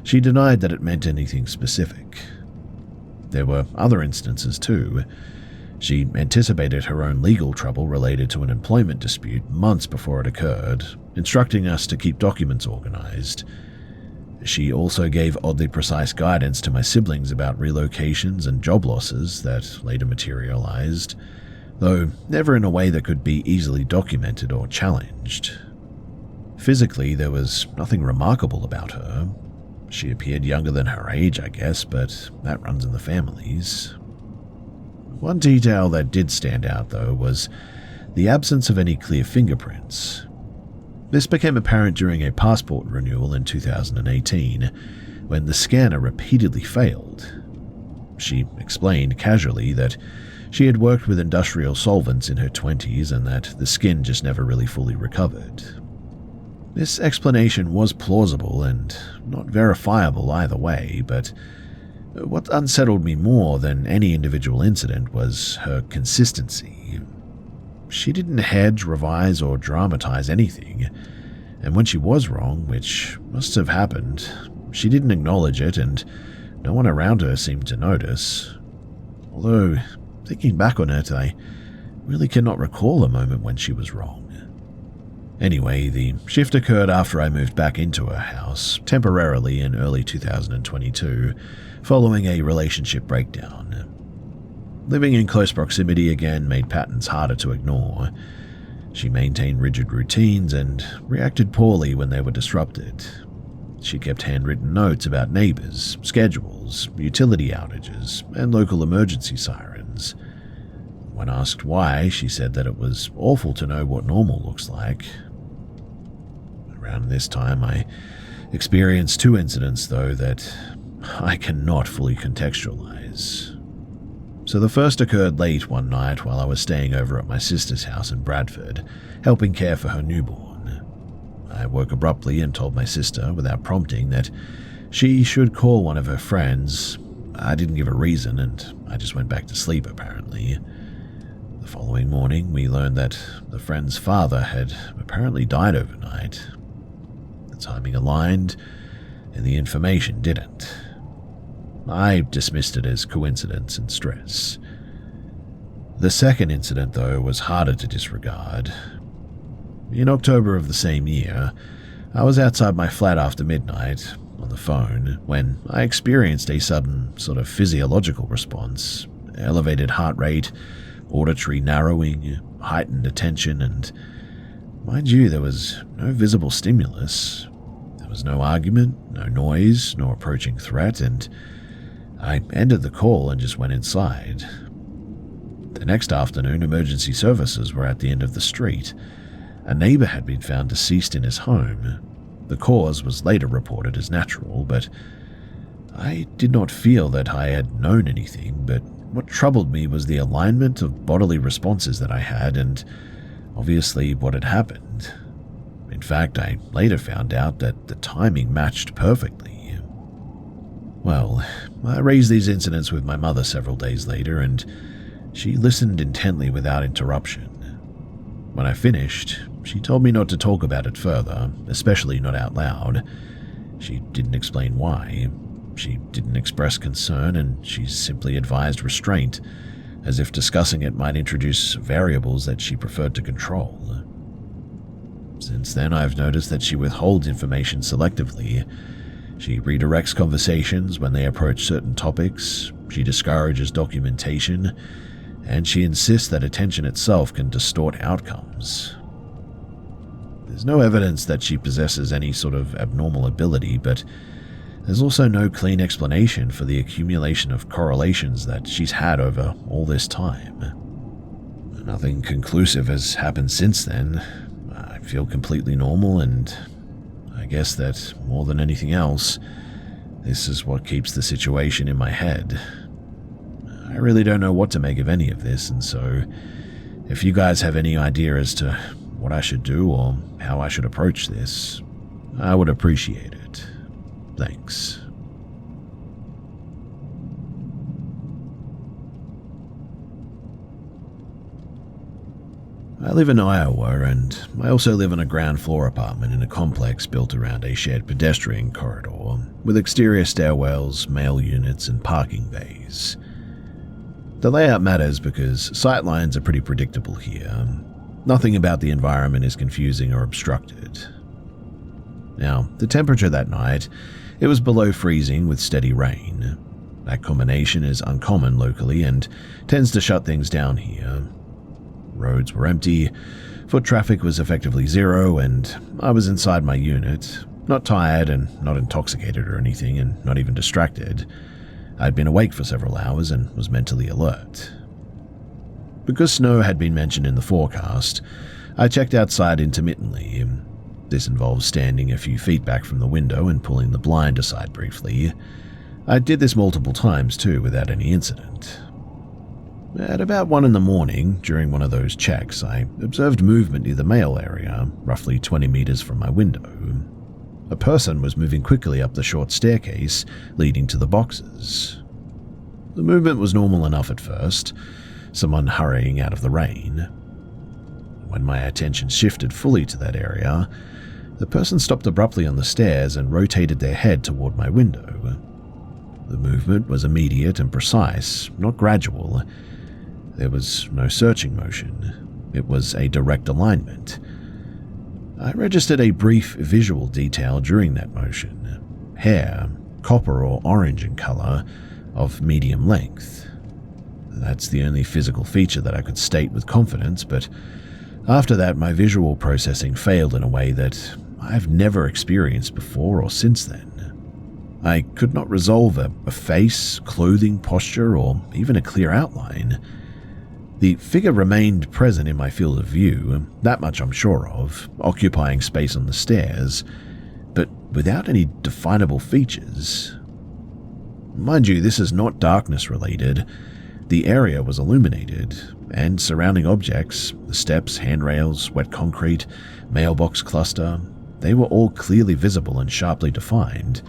she denied that it meant anything specific. There were other instances too. She anticipated her own legal trouble related to an employment dispute months before it occurred, instructing us to keep documents organized. She also gave oddly precise guidance to my siblings about relocations and job losses that later materialized, though never in a way that could be easily documented or challenged. Physically, there was nothing remarkable about her. She appeared younger than her age, I guess, but that runs in the families. One detail that did stand out, though, was the absence of any clear fingerprints. This became apparent during a passport renewal in 2018, when the scanner repeatedly failed. She explained casually that she had worked with industrial solvents in her 20s and that the skin just never really fully recovered. This explanation was plausible and not verifiable either way, but what unsettled me more than any individual incident was her consistency. She didn't hedge, revise, or dramatize anything, and when she was wrong, which must have happened, she didn't acknowledge it, and no one around her seemed to notice. Although, thinking back on it, I really cannot recall a moment when she was wrong. Anyway, the shift occurred after I moved back into her house, temporarily in early 2022, following a relationship breakdown. Living in close proximity again made patterns harder to ignore. She maintained rigid routines and reacted poorly when they were disrupted. She kept handwritten notes about neighbors, schedules, utility outages, and local emergency sirens. When asked why, she said that it was awful to know what normal looks like. Around this time, I experienced two incidents, though, that I cannot fully contextualize. So the first occurred late one night while I was staying over at my sister's house in Bradford, helping care for her newborn. I woke abruptly and told my sister, without prompting, that she should call one of her friends. I didn't give a reason, and I just went back to sleep, apparently. The following morning, we learned that the friend's father had apparently died overnight. The timing aligned, and the information didn't. I dismissed it as coincidence and stress. The second incident, though, was harder to disregard. In October of the same year, I was outside my flat after midnight, on the phone, when I experienced a sudden sort of physiological response, elevated heart rate, auditory narrowing, heightened attention, and, mind you, there was no visible stimulus. There was no argument, no noise, no approaching threat, and I ended the call and just went inside. The next afternoon, emergency services were at the end of the street. A neighbor had been found deceased in his home. The cause was later reported as natural, but I did not feel that I had known anything, but what troubled me was the alignment of bodily responses that I had and obviously what had happened. In fact, I later found out that the timing matched perfectly. Well, I raised these incidents with my mother several days later, and she listened intently without interruption. When I finished, she told me not to talk about it further, especially not out loud. She didn't explain why. She didn't express concern, and she simply advised restraint, as if discussing it might introduce variables that she preferred to control. Since then, I've noticed that she withholds information selectively. She redirects conversations when they approach certain topics, she discourages documentation, and she insists that attention itself can distort outcomes. There's no evidence that she possesses any sort of abnormal ability, but there's also no clean explanation for the accumulation of correlations that she's had over all this time. Nothing conclusive has happened since then. I feel completely normal, and I guess that, more than anything else, this is what keeps the situation in my head. I really don't know what to make of any of this, and so if you guys have any idea as to what I should do or how I should approach this, I would appreciate it. Thanks. I live in Iowa, and I also live in a ground floor apartment in a complex built around a shared pedestrian corridor, with exterior stairwells, mail units, and parking bays. The layout matters because sightlines are pretty predictable here. Nothing about the environment is confusing or obstructed. Now, the temperature that night, it was below freezing with steady rain. That combination is uncommon locally and tends to shut things down here. Roads were empty, foot traffic was effectively zero, and I was inside my unit, not tired and not intoxicated or anything, and not even distracted. I'd been awake for several hours and was mentally alert. Because snow had been mentioned in the forecast, I checked outside intermittently. This involves standing a few feet back from the window and pulling the blind aside briefly. I did this multiple times too without any incident. At about 1 in the morning, during one of those checks, I observed movement near the mail area, roughly 20 meters from my window. A person was moving quickly up the short staircase leading to the boxes. The movement was normal enough at first, someone hurrying out of the rain. When my attention shifted fully to that area, the person stopped abruptly on the stairs and rotated their head toward my window. The movement was immediate and precise, not gradual. There was no searching motion. It was a direct alignment. I registered a brief visual detail during that motion. Hair, copper or orange in color, of medium length. That's the only physical feature that I could state with confidence, but after that my visual processing failed in a way that I've never experienced before or since then. I could not resolve a face, clothing, posture, or even a clear outline. The figure remained present in my field of view, that much I'm sure of, occupying space on the stairs, but without any definable features. Mind you, this is not darkness related. The area was illuminated, and surrounding objects, the steps, handrails, wet concrete, mailbox cluster, they were all clearly visible and sharply defined.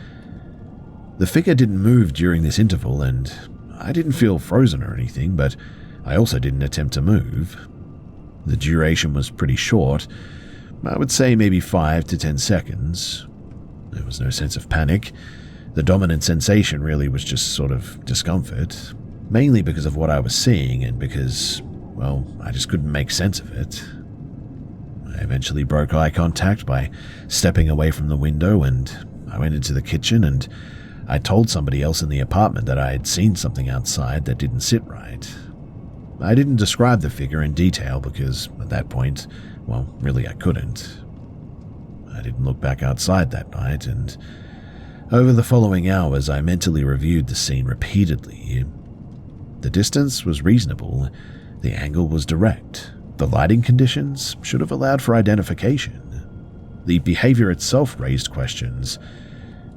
The figure didn't move during this interval, and I didn't feel frozen or anything, but I also didn't attempt to move. The duration was pretty short. I would say maybe 5 to 10 seconds. There was no sense of panic. The dominant sensation really was just sort of discomfort, mainly because of what I was seeing and because, well, I just couldn't make sense of it. I eventually broke eye contact by stepping away from the window, and I went into the kitchen and I told somebody else in the apartment that I had seen something outside that didn't sit right. I didn't describe the figure in detail because, at that point, well, really I couldn't. I didn't look back outside that night, and over the following hours I mentally reviewed the scene repeatedly. The distance was reasonable, the angle was direct, the lighting conditions should have allowed for identification. The behavior itself raised questions.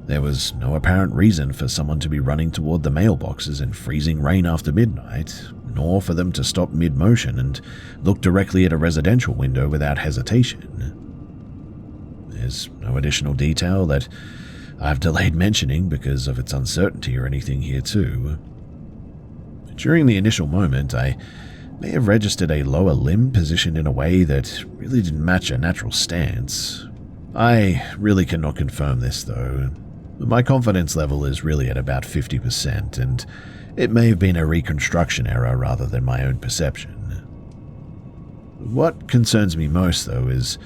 There was no apparent reason for someone to be running toward the mailboxes in freezing rain after midnight, nor for them to stop mid-motion and look directly at a residential window without hesitation. There's no additional detail that I've delayed mentioning because of its uncertainty or anything here too. During the initial moment, I may have registered a lower limb positioned in a way that really didn't match a natural stance. I really cannot confirm this though. My confidence level is really at about 50%, and it may have been a reconstruction error rather than my own perception. What concerns me most, though, is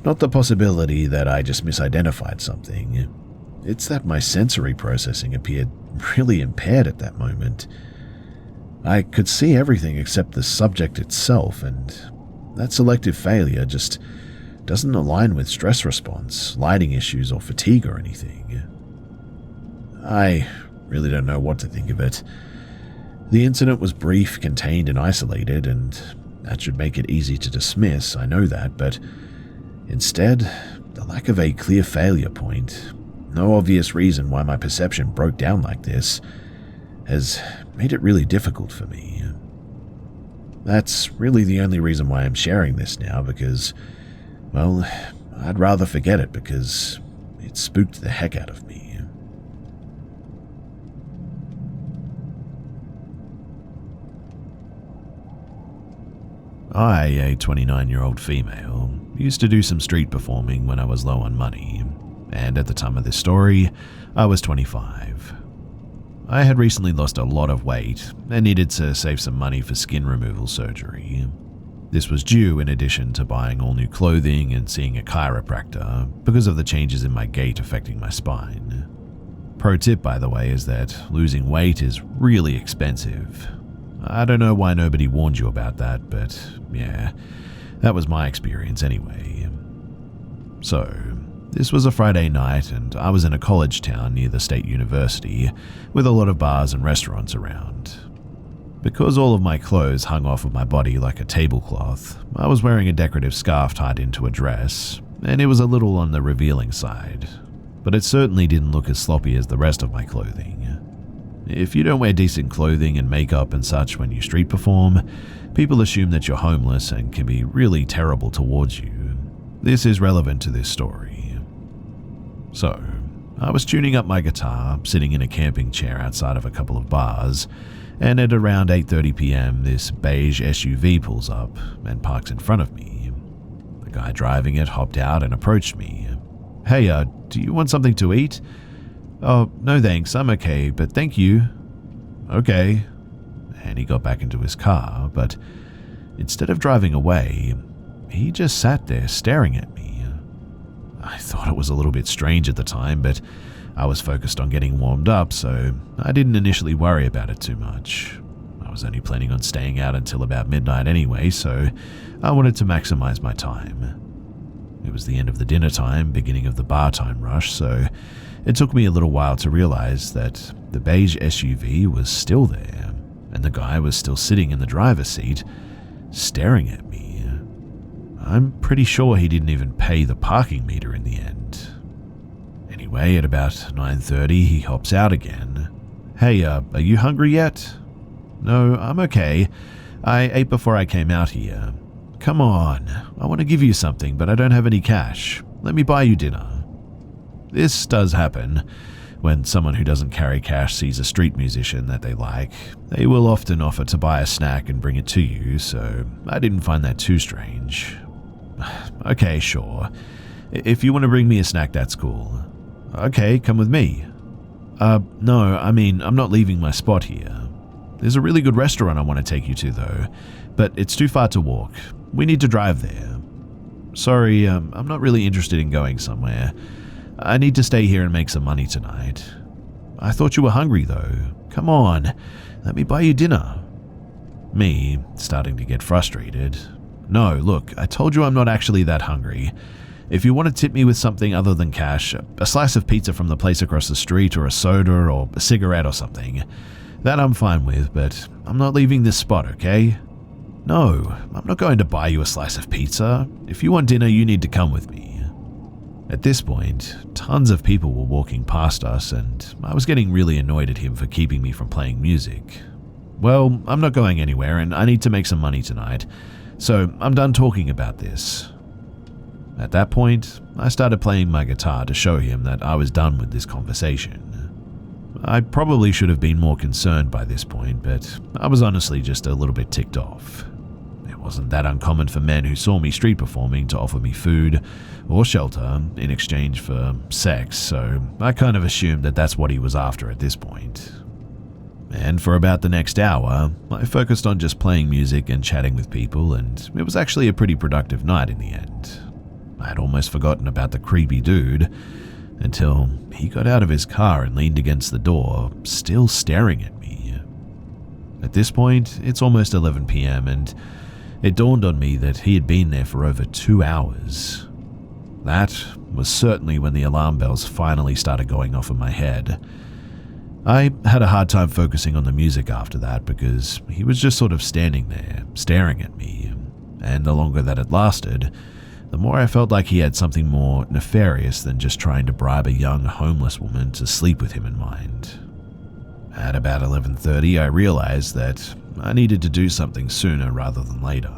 not the possibility that I just misidentified something. It's that my sensory processing appeared really impaired at that moment. I could see everything except the subject itself, and that selective failure just doesn't align with stress response, lighting issues, or fatigue or anything. I really don't know what to think of it. The incident was brief, contained, and isolated, and that should make it easy to dismiss, I know that, but instead, the lack of a clear failure point, no obvious reason why my perception broke down like this, has made it really difficult for me. That's really the only reason why I'm sharing this now, because, well, I'd rather forget it because it spooked the heck out of me. I, a 29-year-old female, used to do some street performing when I was low on money, and at the time of this story, I was 25. I had recently lost a lot of weight and needed to save some money for skin removal surgery. This was due in addition to buying all new clothing and seeing a chiropractor because of the changes in my gait affecting my spine. Pro tip, by the way, is that losing weight is really expensive. I don't know why nobody warned you about that, but yeah, that was my experience anyway. So, this was a Friday night and I was in a college town near the state university with a lot of bars and restaurants around. Because all of my clothes hung off of my body like a tablecloth, I was wearing a decorative scarf tied into a dress, and it was a little on the revealing side, but it certainly didn't look as sloppy as the rest of my clothing. If you don't wear decent clothing and makeup and such when you street perform, people assume that you're homeless and can be really terrible towards you. This is relevant to this story. So, I was tuning up my guitar, sitting in a camping chair outside of a couple of bars, and at around 8:30 p.m. this beige SUV pulls up and parks in front of me. The guy driving it hopped out and approached me. "Hey, do you want something to eat?" "Oh, no thanks, I'm okay, but thank you." "Okay." And he got back into his car, but instead of driving away, he just sat there staring at me. I thought it was a little bit strange at the time, but I was focused on getting warmed up, so I didn't initially worry about it too much. I was only planning on staying out until about midnight anyway, so I wanted to maximize my time. It was the end of the dinner time, beginning of the bar time rush, so it took me a little while to realize that the beige SUV was still there, and the guy was still sitting in the driver's seat, staring at me. I'm pretty sure he didn't even pay the parking meter in the end. Anyway, at about 9:30, he hops out again. "Hey, are you hungry yet?" "No, I'm okay. I ate before I came out here." "Come on, I want to give you something, but I don't have any cash. Let me buy you dinner." This does happen. When someone who doesn't carry cash sees a street musician that they like, they will often offer to buy a snack and bring it to you, so I didn't find that too strange. "Okay, sure. If you want to bring me a snack, that's cool." "Okay, come with me." No, I mean, I'm not leaving my spot here. There's a really good restaurant I want to take you to, though, but it's too far to walk. We need to drive there." "Sorry, I'm not really interested in going somewhere. I need to stay here and make some money tonight." "I thought you were hungry, though. Come on, let me buy you dinner." Me, starting to get frustrated. "No, look, I told you I'm not actually that hungry. If you want to tip me with something other than cash, a slice of pizza from the place across the street or a soda or a cigarette or something, that I'm fine with, but I'm not leaving this spot, okay?" "No, I'm not going to buy you a slice of pizza. If you want dinner, you need to come with me." At this point, tons of people were walking past us, and I was getting really annoyed at him for keeping me from playing music. "Well, I'm not going anywhere, and I need to make some money tonight, so I'm done talking about this." At that point, I started playing my guitar to show him that I was done with this conversation. I probably should have been more concerned by this point, but I was honestly just a little bit ticked off. It wasn't that uncommon for men who saw me street performing to offer me food or shelter in exchange for sex, so I kind of assumed that that's what he was after at this point. And for about the next hour, I focused on just playing music and chatting with people, and it was actually a pretty productive night in the end. I had almost forgotten about the creepy dude until he got out of his car and leaned against the door, still staring at me. At this point, it's almost 11 p.m. and it dawned on me that he had been there for over 2 hours. That was certainly when the alarm bells finally started going off in my head. I had a hard time focusing on the music after that because he was just sort of standing there, staring at me, and the longer that it lasted, the more I felt like he had something more nefarious than just trying to bribe a young homeless woman to sleep with him in mind. At about 11:30, I realized that I needed to do something sooner rather than later.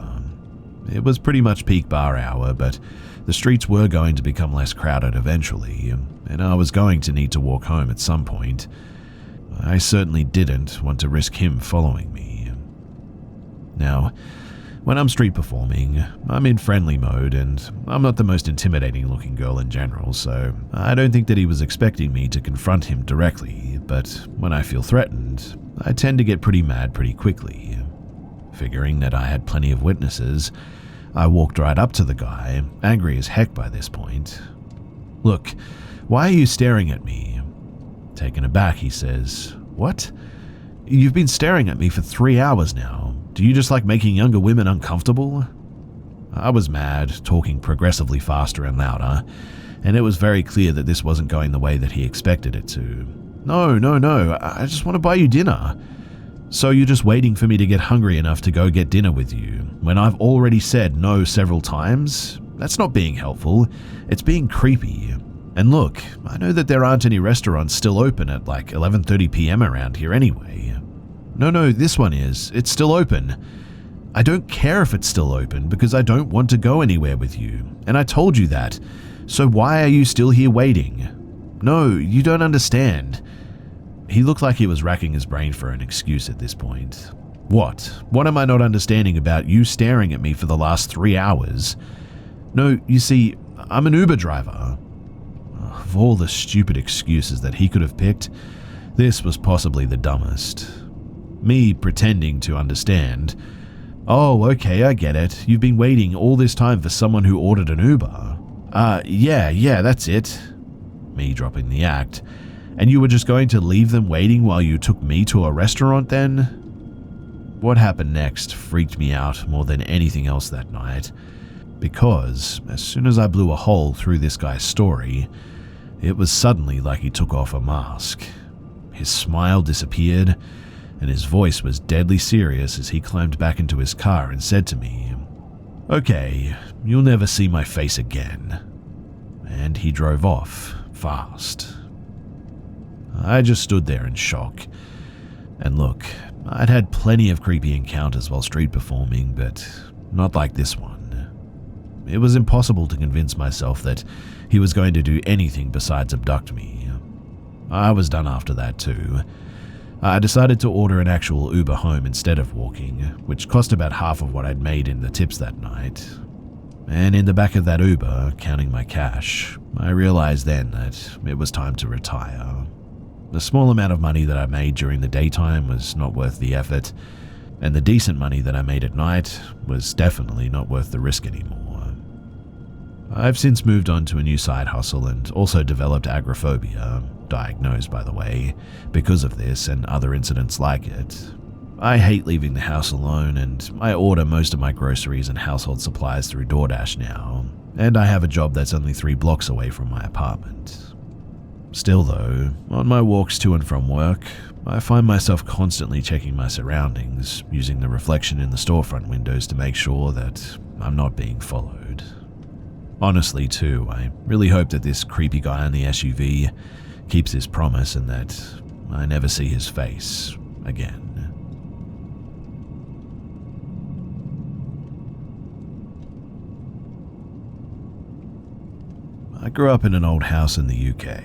It was pretty much peak bar hour, but the streets were going to become less crowded eventually, and I was going to need to walk home at some point. I certainly didn't want to risk him following me. Now, When I'm street performing, I'm in friendly mode and I'm not the most intimidating looking girl in general, so I don't think that he was expecting me to confront him directly, but when I feel threatened, I tend to get pretty mad pretty quickly. Figuring that I had plenty of witnesses, I walked right up to the guy, angry as heck by this point. "Look, why are you staring at me?" Taken aback, he says, "What? You've been staring at me for 3 hours now. Do you just like making younger women uncomfortable?" I was mad, talking progressively faster and louder, and it was very clear that this wasn't going the way that he expected it to. No, I just want to buy you dinner." "So you're just waiting for me to get hungry enough to go get dinner with you, when I've already said no several times? That's not being helpful, it's being creepy. And look, I know that there aren't any restaurants still open at like 11:30 p.m. around here anyway." No, this one is. It's still open." "I don't care if it's still open because I don't want to go anywhere with you, and I told you that. So why are you still here waiting?" "No, you don't understand." He looked like he was racking his brain for an excuse at this point. What am I not understanding about you staring at me for the last 3 hours?" "No, you see, I'm an Uber driver." Of all the stupid excuses that he could have picked, this was possibly the dumbest. Me pretending to understand. "Oh, okay, I get it. You've been waiting all this time for someone who ordered an Uber." Yeah, that's it." Me dropping the act. "And you were just going to leave them waiting while you took me to a restaurant then?" What happened next freaked me out more than anything else that night, because as soon as I blew a hole through this guy's story, it was suddenly like he took off a mask. His smile disappeared, and his voice was deadly serious as he climbed back into his car and said to me, "Okay, you'll never see my face again." And he drove off, fast. I just stood there in shock. And look, I'd had plenty of creepy encounters while street performing, but not like this one. It was impossible to convince myself that he was going to do anything besides abduct me. I was done after that too. I decided to order an actual Uber home instead of walking, which cost about half of what I'd made in the tips that night. And in the back of that Uber, counting my cash, I realized then that it was time to retire. The small amount of money that I made during the daytime was not worth the effort, and the decent money that I made at night was definitely not worth the risk anymore. I've since moved on to a new side hustle and also developed agoraphobia, diagnosed by the way, because of this and other incidents like it. I hate leaving the house alone, and I order most of my groceries and household supplies through DoorDash now, and I have a job that's only 3 blocks away from my apartment. Still though, on my walks to and from work, I find myself constantly checking my surroundings, using the reflection in the storefront windows to make sure that I'm not being followed. Honestly too, I really hope that this creepy guy in the SUV keeps his promise and that I never see his face again. I grew up in an old house in the UK.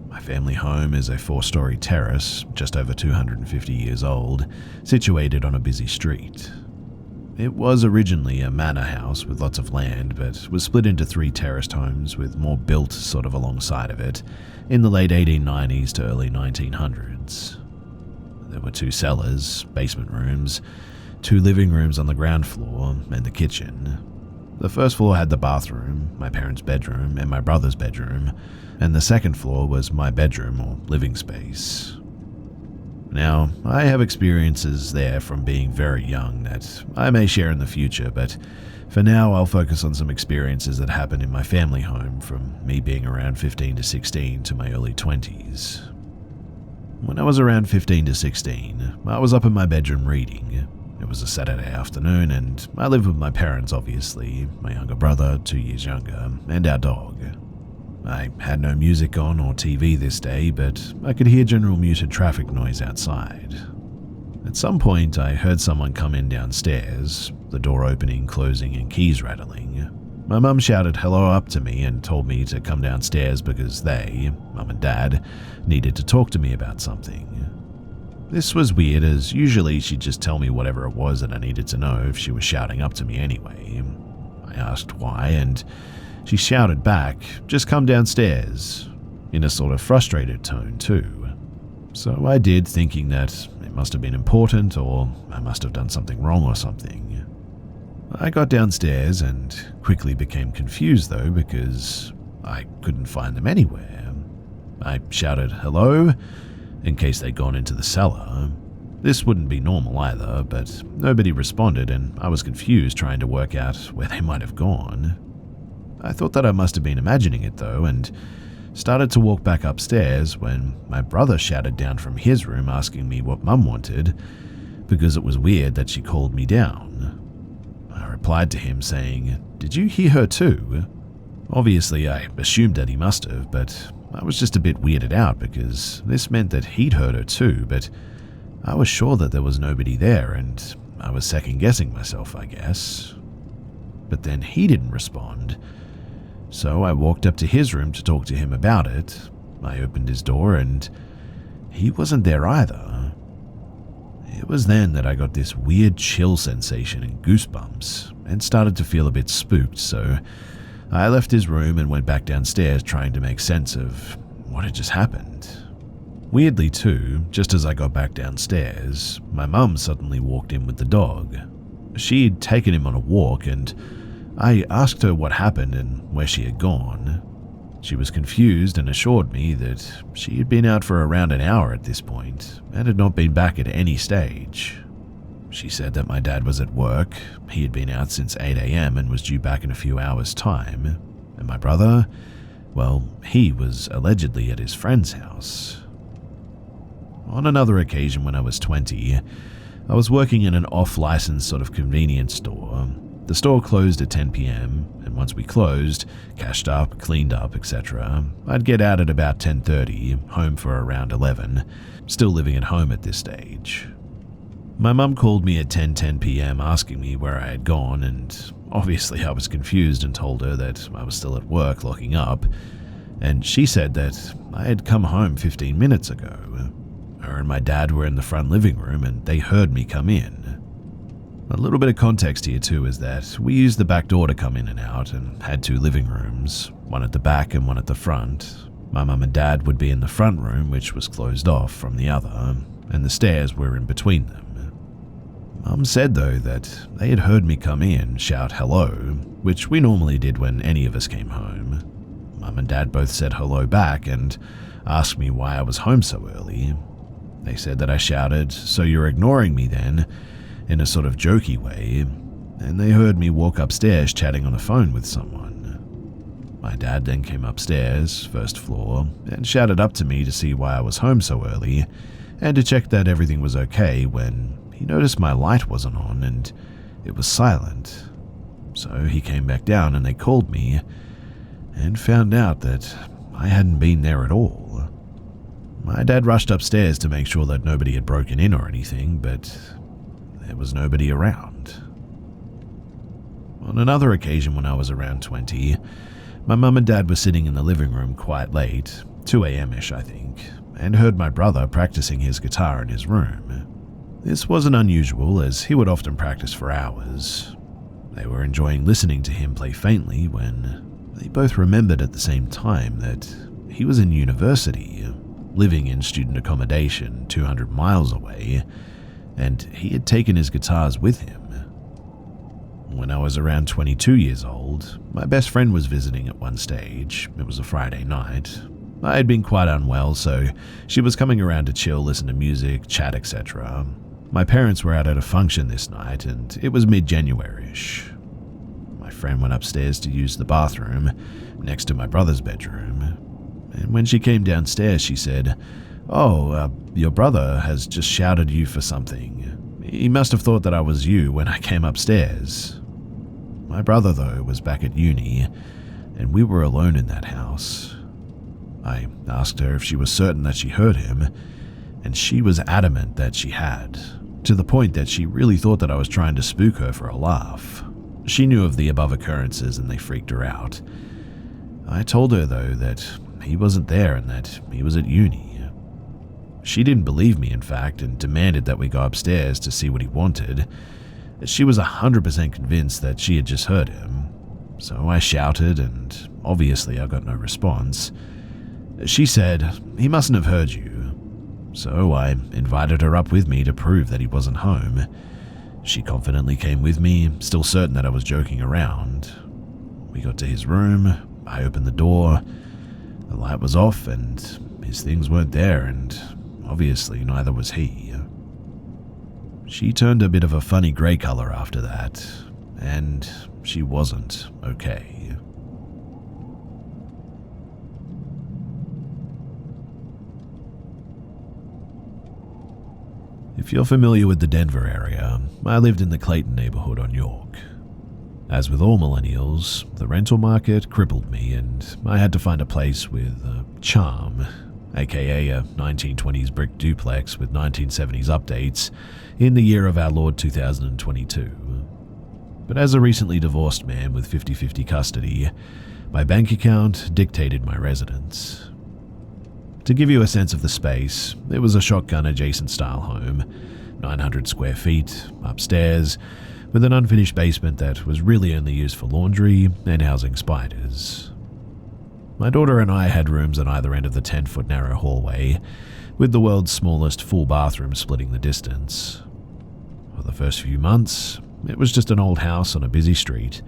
My family home is a 4-story terrace, just over 250 years old, situated on a busy street. It was originally a manor house with lots of land, but was split into 3 terraced homes with more built sort of alongside of it in the late 1890s to early 1900s. There were 2 cellars, basement rooms, 2 living rooms on the ground floor, and the kitchen. The first floor had the bathroom, my parents' bedroom, and my brother's bedroom, and the second floor was my bedroom or living space. Now, I have experiences there from being very young that I may share in the future, but for now I'll focus on some experiences that happened in my family home from me being around 15 to 16 to my early 20s. When I was around 15 to 16, I was up in my bedroom reading. It was a Saturday afternoon and I lived with my parents obviously, my younger brother, 2 years younger, and our dog. I had no music on or TV this day, but I could hear general muted traffic noise outside. At some point, I heard someone come in downstairs, the door opening, closing, and keys rattling. My mum shouted hello up to me and told me to come downstairs because they, Mum and Dad, needed to talk to me about something. This was weird, as usually she'd just tell me whatever it was that I needed to know if she was shouting up to me anyway. I asked why, and she shouted back, "Just come downstairs," in a sort of frustrated tone too. So I did, thinking that it must have been important, or I must have done something wrong or something. I got downstairs and quickly became confused though, because I couldn't find them anywhere. I shouted hello, in case they'd gone into the cellar. This wouldn't be normal either, but nobody responded and I was confused trying to work out where they might have gone. I thought that I must have been imagining it though, and started to walk back upstairs when my brother shouted down from his room asking me what Mum wanted, because it was weird that she called me down. I replied to him saying, "Did you hear her too?" Obviously I assumed that he must have, but I was just a bit weirded out because this meant that he'd heard her too, but I was sure that there was nobody there and I was second guessing myself, I guess. But then he didn't respond. So I walked up to his room to talk to him about it. I opened his door and he wasn't there either. It was then that I got this weird chill sensation and goosebumps and started to feel a bit spooked, so I left his room and went back downstairs trying to make sense of what had just happened. Weirdly too, just as I got back downstairs, my mum suddenly walked in with the dog. She'd taken him on a walk and I asked her what happened and where she had gone. She was confused and assured me that she had been out for around an hour at this point and had not been back at any stage. She said that my dad was at work, he had been out since 8 a.m. and was due back in a few hours' time, and my brother, well, he was allegedly at his friend's house. On another occasion when I was 20, I was working in an off-license sort of convenience store. The store closed at 10 p.m, and once we closed, cashed up, cleaned up, etc., I'd get out at about 10:30, home for around 11, still living at home at this stage. My mum called me at 10:10 p.m. asking me where I had gone, and obviously I was confused and told her that I was still at work locking up, and she said that I had come home 15 minutes ago. Her and my dad were in the front living room and they heard me come in. A little bit of context here too is that we used the back door to come in and out and had two living rooms, one at the back and one at the front. My mum and dad would be in the front room, which was closed off, from the other, and the stairs were in between them. Mum said though that they had heard me come in, shout hello, which we normally did when any of us came home. Mum and dad both said hello back and asked me why I was home so early. They said that I shouted, "So you're ignoring me then?" in a sort of jokey way, and they heard me walk upstairs chatting on the phone with someone. My dad then came upstairs, first floor, and shouted up to me to see why I was home so early and to check that everything was okay when he noticed my light wasn't on and it was silent. So he came back down and they called me and found out that I hadn't been there at all. My dad rushed upstairs to make sure that nobody had broken in or anything, but there was nobody around. On another occasion when I was around 20, my mum and dad were sitting in the living room quite late, 2 a.m.-ish I think, and heard my brother practicing his guitar in his room. This wasn't unusual as he would often practice for hours. They were enjoying listening to him play faintly when they both remembered at the same time that he was in university, living in student accommodation 200 miles away, and he had taken his guitars with him. When I was around 22 years old, my best friend was visiting at one stage. It was a Friday night. I had been quite unwell, so she was coming around to chill, listen to music, chat, etc. My parents were out at a function this night, and it was mid-January-ish. My friend went upstairs to use the bathroom, next to my brother's bedroom, and when she came downstairs she said, "Oh, your brother has just shouted you for something. He must have thought that I was you when I came upstairs." My brother, though, was back at uni, and we were alone in that house. I asked her if she was certain that she heard him, and she was adamant that she had, to the point that she really thought that I was trying to spook her for a laugh. She knew of the above occurrences and they freaked her out. I told her, though, that he wasn't there and that he was at uni. She didn't believe me, in fact, and demanded that we go upstairs to see what he wanted. She was 100% convinced that she had just heard him. So I shouted, and obviously I got no response. She said, "He mustn't have heard you." So I invited her up with me to prove that he wasn't home. She confidently came with me, still certain that I was joking around. We got to his room, I opened the door, the light was off and his things weren't there, and obviously neither was he. She turned a bit of a funny grey colour after that, and she wasn't okay. If you're familiar with the Denver area, I lived in the Clayton neighborhood on York. As with all millennials, the rental market crippled me and I had to find a place with charm, aka a 1920s brick duplex with 1970s updates in the year of our Lord 2022. But as a recently divorced man with 50-50 custody, my bank account dictated my residence. To give you a sense of the space, it was a shotgun-adjacent style home, 900 square feet, upstairs, with an unfinished basement that was really only used for laundry and housing spiders. My daughter and I had rooms on either end of the 10-foot narrow hallway, with the world's smallest full bathroom splitting the distance. For the first few months, it was just an old house on a busy street.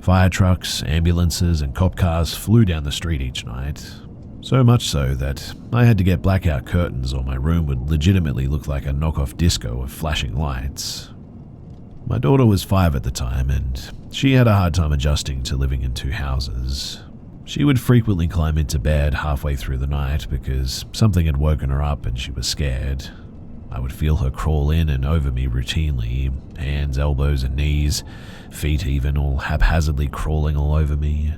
Fire trucks, ambulances, and cop cars flew down the street each night. So much so that I had to get blackout curtains or my room would legitimately look like a knockoff disco of flashing lights. My daughter was 5 at the time and she had a hard time adjusting to living in 2 houses. She would frequently climb into bed halfway through the night because something had woken her up and she was scared. I would feel her crawl in and over me routinely, hands, elbows, and knees, feet even, all haphazardly crawling all over me.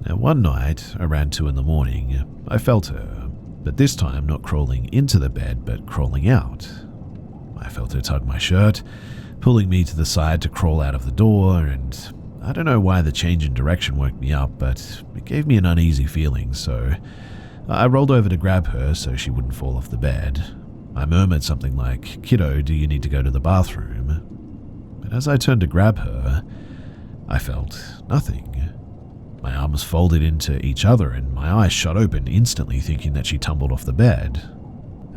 Now one night, around 2 in the morning, I felt her, but this time not crawling into the bed but crawling out. I felt her tug my shirt, pulling me to the side to crawl out of the door, and I don't know why the change in direction woke me up, but it gave me an uneasy feeling, so I rolled over to grab her so she wouldn't fall off the bed. I murmured something like, "Kiddo, do you need to go to the bathroom?" But as I turned to grab her, I felt nothing. My arms folded into each other and my eyes shot open instantly, thinking that she tumbled off the bed.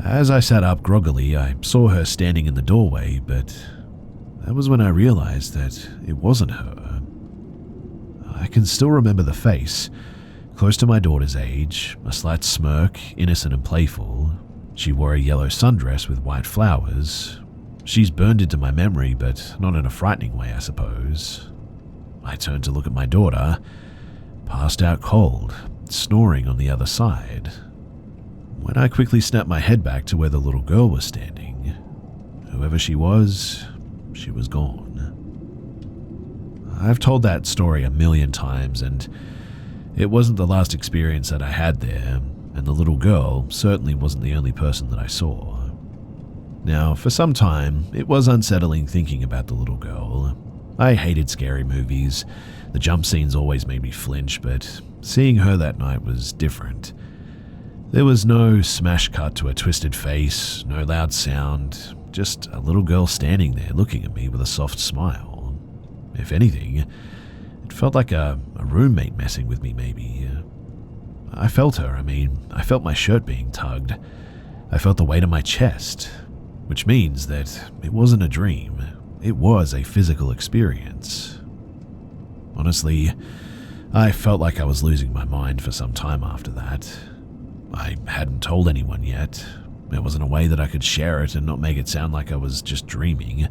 As I sat up groggily, I saw her standing in the doorway, but that was when I realized that it wasn't her. I can still remember the face, close to my daughter's age, a slight smirk, innocent and playful. She wore a yellow sundress with white flowers. She's burned into my memory, but not in a frightening way, I suppose. I turned to look at my daughter, passed out cold, snoring on the other side. When I quickly snapped my head back to where the little girl was standing, whoever she was gone. I've told that story a million times, and it wasn't the last experience that I had there, and the little girl certainly wasn't the only person that I saw. Now, for some time, it was unsettling thinking about the little girl. I hated scary movies. The jump scenes always made me flinch, but seeing her that night was different. There was no smash cut to a twisted face, no loud sound, just a little girl standing there looking at me with a soft smile. If anything, it felt like a roommate messing with me maybe. I felt her, I felt my shirt being tugged. I felt the weight on my chest, which means that it wasn't a dream. It was a physical experience. Honestly, I felt like I was losing my mind for some time after that. I hadn't told anyone yet. There wasn't a way that I could share it and not make it sound like I was just dreaming.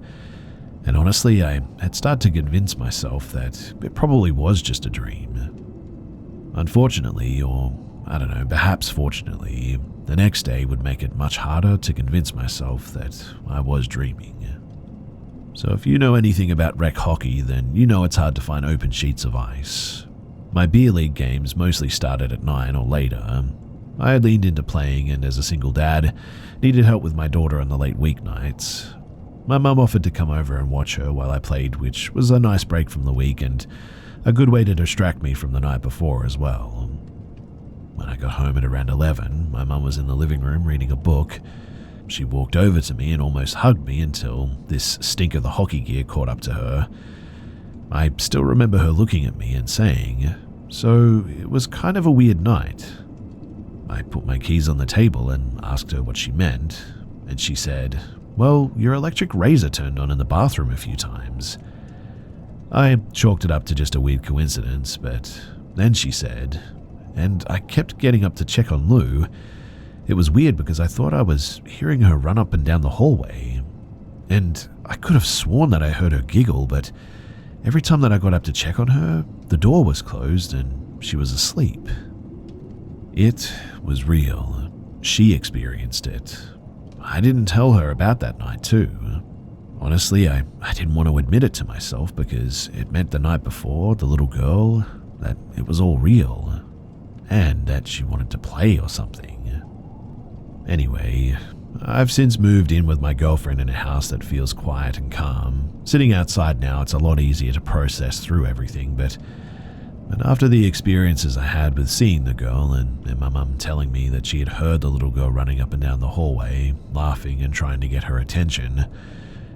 And honestly, I had started to convince myself that it probably was just a dream. Unfortunately, or I don't know, perhaps fortunately, the next day would make it much harder to convince myself that I was dreaming. So if you know anything about rec hockey, then you know it's hard to find open sheets of ice. My beer league games mostly started at 9 or later. I had leaned into playing, and as a single dad, needed help with my daughter on the late weeknights. My mum offered to come over and watch her while I played, which was a nice break from the week and a good way to distract me from the night before as well. When I got home at around 11, my mum was in the living room reading a book. She walked over to me and almost hugged me until this stink of the hockey gear caught up to her. I still remember her looking at me and saying, "So it was kind of a weird night." I put my keys on the table and asked her what she meant, and she said, "Well, your electric razor turned on in the bathroom a few times." I chalked it up to just a weird coincidence, but then she said, "And I kept getting up to check on Lou. It was weird because I thought I was hearing her run up and down the hallway, and I could have sworn that I heard her giggle, but every time that I got up to check on her, the door was closed and she was asleep." It was real. She experienced it. I didn't tell her about that night too. Honestly, I didn't want to admit it to myself because it meant the night before, the little girl, that it was all real, and that she wanted to play or something. Anyway, I've since moved in with my girlfriend in a house that feels quiet and calm. Sitting outside now, it's a lot easier to process through everything, but after the experiences I had with seeing the girl and my mum telling me that she had heard the little girl running up and down the hallway, laughing and trying to get her attention,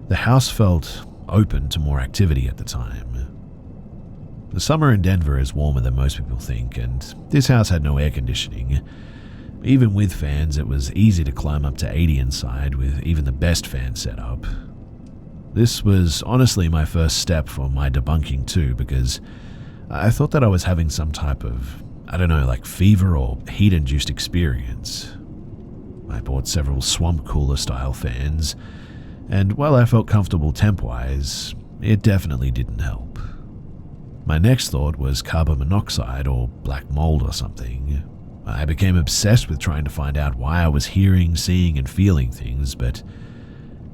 the house felt open to more activity at the time. The summer in Denver is warmer than most people think, and this house had no air conditioning. Even with fans, it was easy to climb up to 80 inside with even the best fan setup. This was honestly my first step for my debunking too, because I thought that I was having some type of, like fever or heat-induced experience. I bought several swamp cooler style fans, and while I felt comfortable temp-wise, it definitely didn't help. My next thought was carbon monoxide or black mold or something. I became obsessed with trying to find out why I was hearing, seeing, and feeling things, but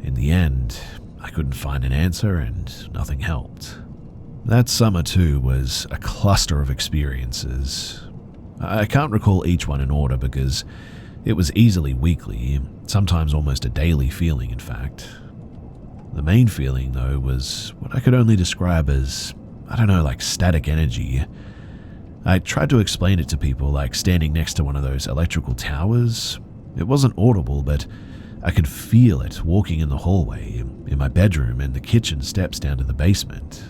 in the end, I couldn't find an answer and nothing helped. That summer too was a cluster of experiences. I can't recall each one in order because it was easily weekly, sometimes almost a daily feeling in fact. The main feeling though was what I could only describe as, like static energy. I tried to explain it to people like standing next to one of those electrical towers. It wasn't audible, but I could feel it walking in the hallway, in my bedroom and the kitchen steps down to the basement.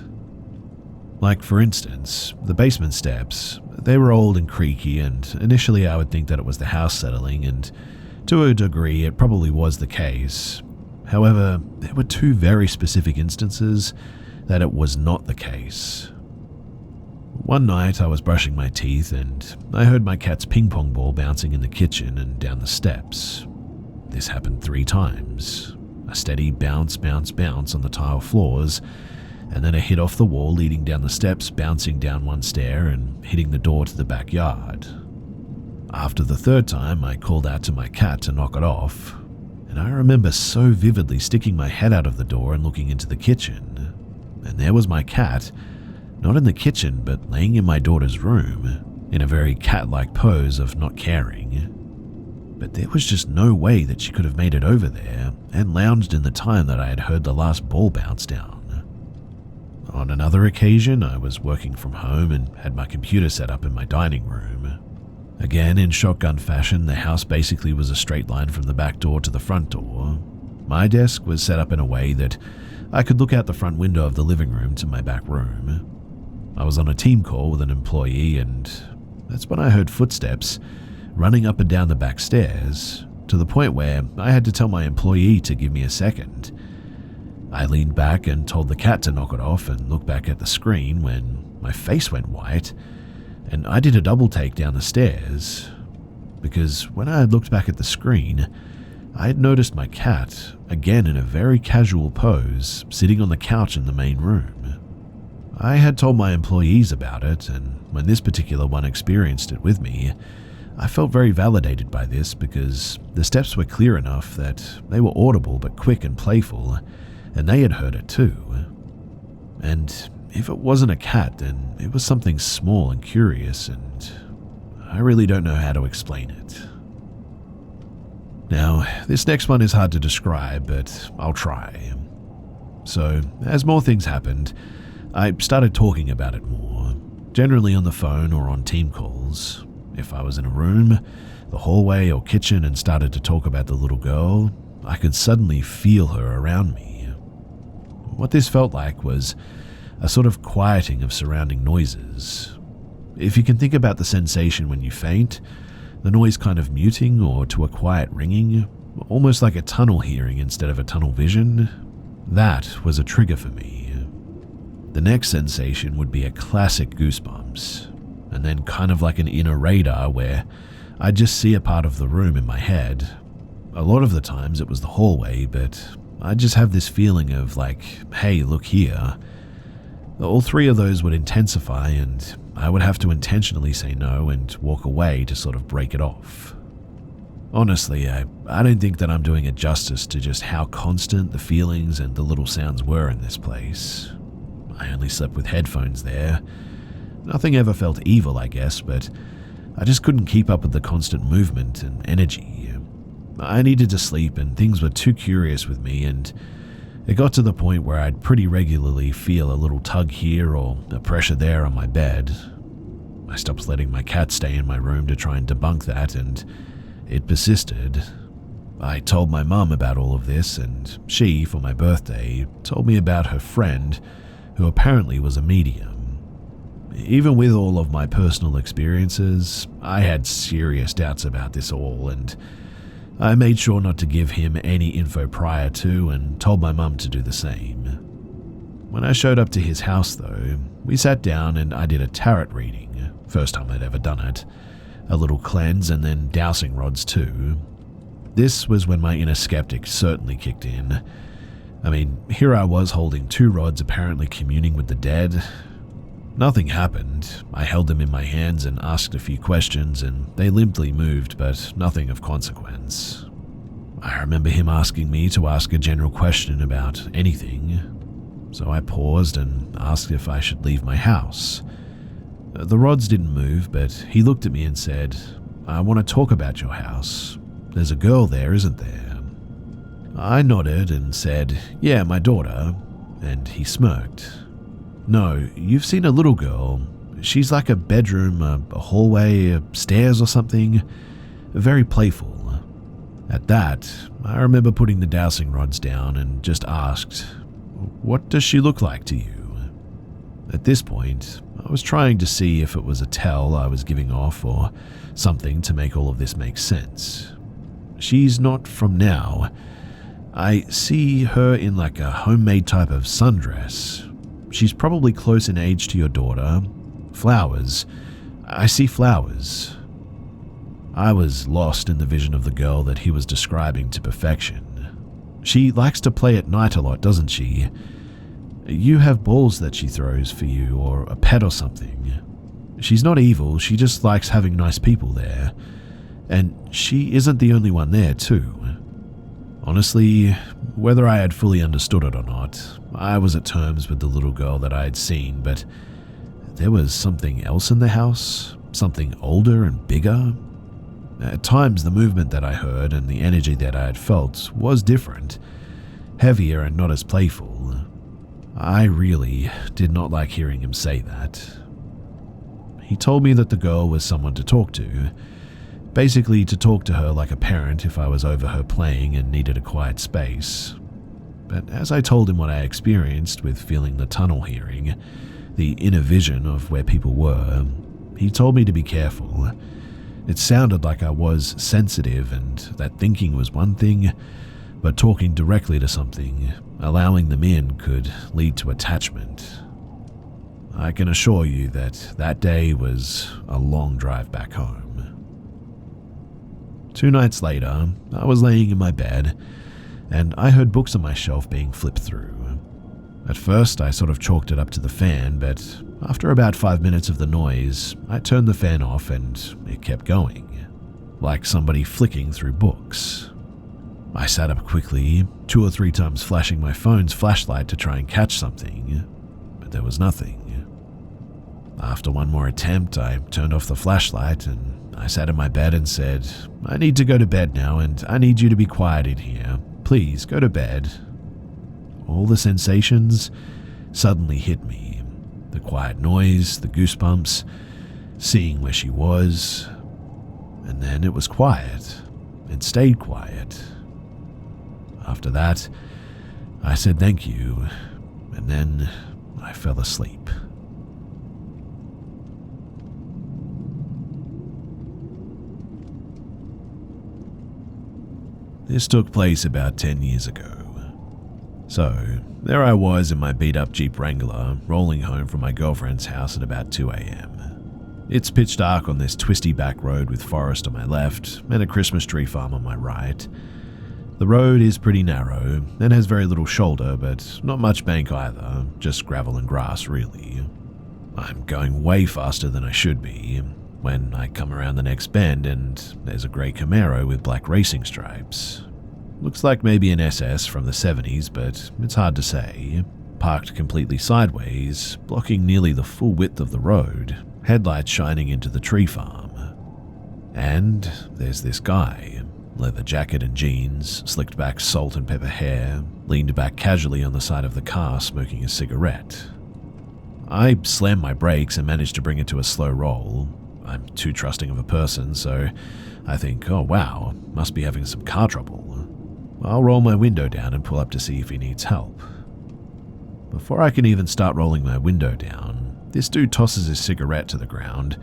Like for instance, the basement steps, they were old and creaky, and initially I would think that it was the house settling, and to a degree it probably was the case. However, there were two very specific instances that it was not the case. One night I was brushing my teeth and I heard my cat's ping pong ball bouncing in the kitchen and down the steps. This happened 3 times. A steady bounce, bounce, bounce on the tile floors, and then a hit off the wall leading down the steps, bouncing down one stair and hitting the door to the backyard. After the 3rd time, I called out to my cat to knock it off, and I remember so vividly sticking my head out of the door and looking into the kitchen, and there was my cat, not in the kitchen but laying in my daughter's room, in a very cat-like pose of not caring. But there was just no way that she could have made it over there and lounged in the time that I had heard the last ball bounce down. On another occasion, I was working from home and had my computer set up in my dining room. Again, in shotgun fashion, the house basically was a straight line from the back door to the front door. My desk was set up in a way that I could look out the front window of the living room to my back room. I was on a team call with an employee, and that's when I heard footsteps running up and down the back stairs, to the point where I had to tell my employee to give me a second. I leaned back and told the cat to knock it off and looked back at the screen when my face went white, and I did a double take down the stairs, because when I had looked back at the screen, I had noticed my cat, again in a very casual pose, sitting on the couch in the main room. I had told my employees about it, and when this particular one experienced it with me, I felt very validated by this because the steps were clear enough that they were audible but quick and playful, and they had heard it too. And if it wasn't a cat, then it was something small and curious, and I really don't know how to explain it. Now, this next one is hard to describe, but I'll try. So, as more things happened, I started talking about it more, generally on the phone or on team calls. If I was in a room, the hallway or kitchen and started to talk about the little girl, I could suddenly feel her around me. What this felt like was a sort of quieting of surrounding noises. If you can think about the sensation when you faint, the noise kind of muting or to a quiet ringing, almost like a tunnel hearing instead of a tunnel vision, that was a trigger for me. The next sensation would be a classic goosebumps, and then kind of like an inner radar where I'd just see a part of the room in my head. A lot of the times it was the hallway, but I'd just have this feeling of like, hey, look here. All three of those would intensify, and I would have to intentionally say no and walk away to sort of break it off. Honestly, I don't think that I'm doing it justice to just how constant the feelings and the little sounds were in this place. I only slept with headphones there. Nothing ever felt evil, I guess, but I just couldn't keep up with the constant movement and energy. I needed to sleep, and things were too curious with me, and it got to the point where I'd pretty regularly feel a little tug here or a pressure there on my bed. I stopped letting my cat stay in my room to try and debunk that, and it persisted. I told my mum about all of this, and she, for my birthday, told me about her friend, who apparently was a medium. Even with all of my personal experiences, I had serious doubts about this all, and I made sure not to give him any info prior to and told my mum to do the same. When I showed up to his house though, we sat down and I did a tarot reading, first time I'd ever done it, a little cleanse and then dowsing rods too. This was when my inner skeptic certainly kicked in. I mean, here I was holding 2 rods apparently communing with the dead. Nothing happened. I held them in my hands and asked a few questions, and they limply moved, but nothing of consequence. I remember him asking me to ask a general question about anything, so I paused and asked if I should leave my house. The rods didn't move, but he looked at me and said, "I want to talk about your house. There's a girl there, isn't there?" I nodded and said, "Yeah, my daughter," and he smirked. "No, you've seen a little girl. She's like a bedroom, a hallway, stairs or something. Very playful." At that, I remember putting the dowsing rods down and just asked, "What does she look like to you?" At this point, I was trying to see if it was a tell I was giving off or something to make all of this make sense. "She's not from now. I see her in like a homemade type of sundress. She's probably close in age to your daughter. Flowers. I see flowers." I was lost in the vision of the girl that he was describing to perfection. "She likes to play at night a lot, doesn't she? You have balls that she throws for you, or a pet or something. She's not evil, she just likes having nice people there. And she isn't the only one there, too." Honestly, whether I had fully understood it or not, I was at terms with the little girl that I had seen, but there was something else in the house, something older and bigger. At times, the movement that I heard and the energy that I had felt was different, heavier and not as playful. I really did not like hearing him say that. He told me that the girl was someone to talk to, basically to talk to her like a parent if I was over her playing and needed a quiet space. But as I told him what I experienced with feeling the tunnel hearing, the inner vision of where people were, he told me to be careful. It sounded like I was sensitive and that thinking was one thing, but talking directly to something, allowing them in, could lead to attachment. I can assure you that that day was a long drive back home. 2 nights later, I was laying in my bed, and I heard books on my shelf being flipped through. At first, I sort of chalked it up to the fan, but after about 5 minutes of the noise, I turned the fan off and it kept going, like somebody flicking through books. I sat up quickly, 2 or 3 times flashing my phone's flashlight to try and catch something, but there was nothing. After one more attempt, I turned off the flashlight and I sat in my bed and said, "I need to go to bed now and I need you to be quiet in here. Please, go to bed." All the sensations suddenly hit me. The quiet noise, the goosebumps, seeing where she was, and then it was quiet. It stayed quiet. After that, I said thank you, and then I fell asleep. This took place about 10 years ago. So, there I was in my beat-up Jeep Wrangler, rolling home from my girlfriend's house at about 2 a.m. It's pitch dark on this twisty back road with forest on my left and a Christmas tree farm on my right. The road is pretty narrow and has very little shoulder, but not much bank either, just gravel and grass really. I'm going way faster than I should be when I come around the next bend and there's a grey Camaro with black racing stripes. Looks like maybe an SS from the 70s, but it's hard to say. Parked completely sideways, blocking nearly the full width of the road, headlights shining into the tree farm. And there's this guy, leather jacket and jeans, slicked back salt and pepper hair, leaned back casually on the side of the car smoking a cigarette. I slammed my brakes and managed to bring it to a slow roll. I'm too trusting of a person, so I think, oh wow, must be having some car trouble. I'll roll my window down and pull up to see if he needs help. Before I can even start rolling my window down, this dude tosses his cigarette to the ground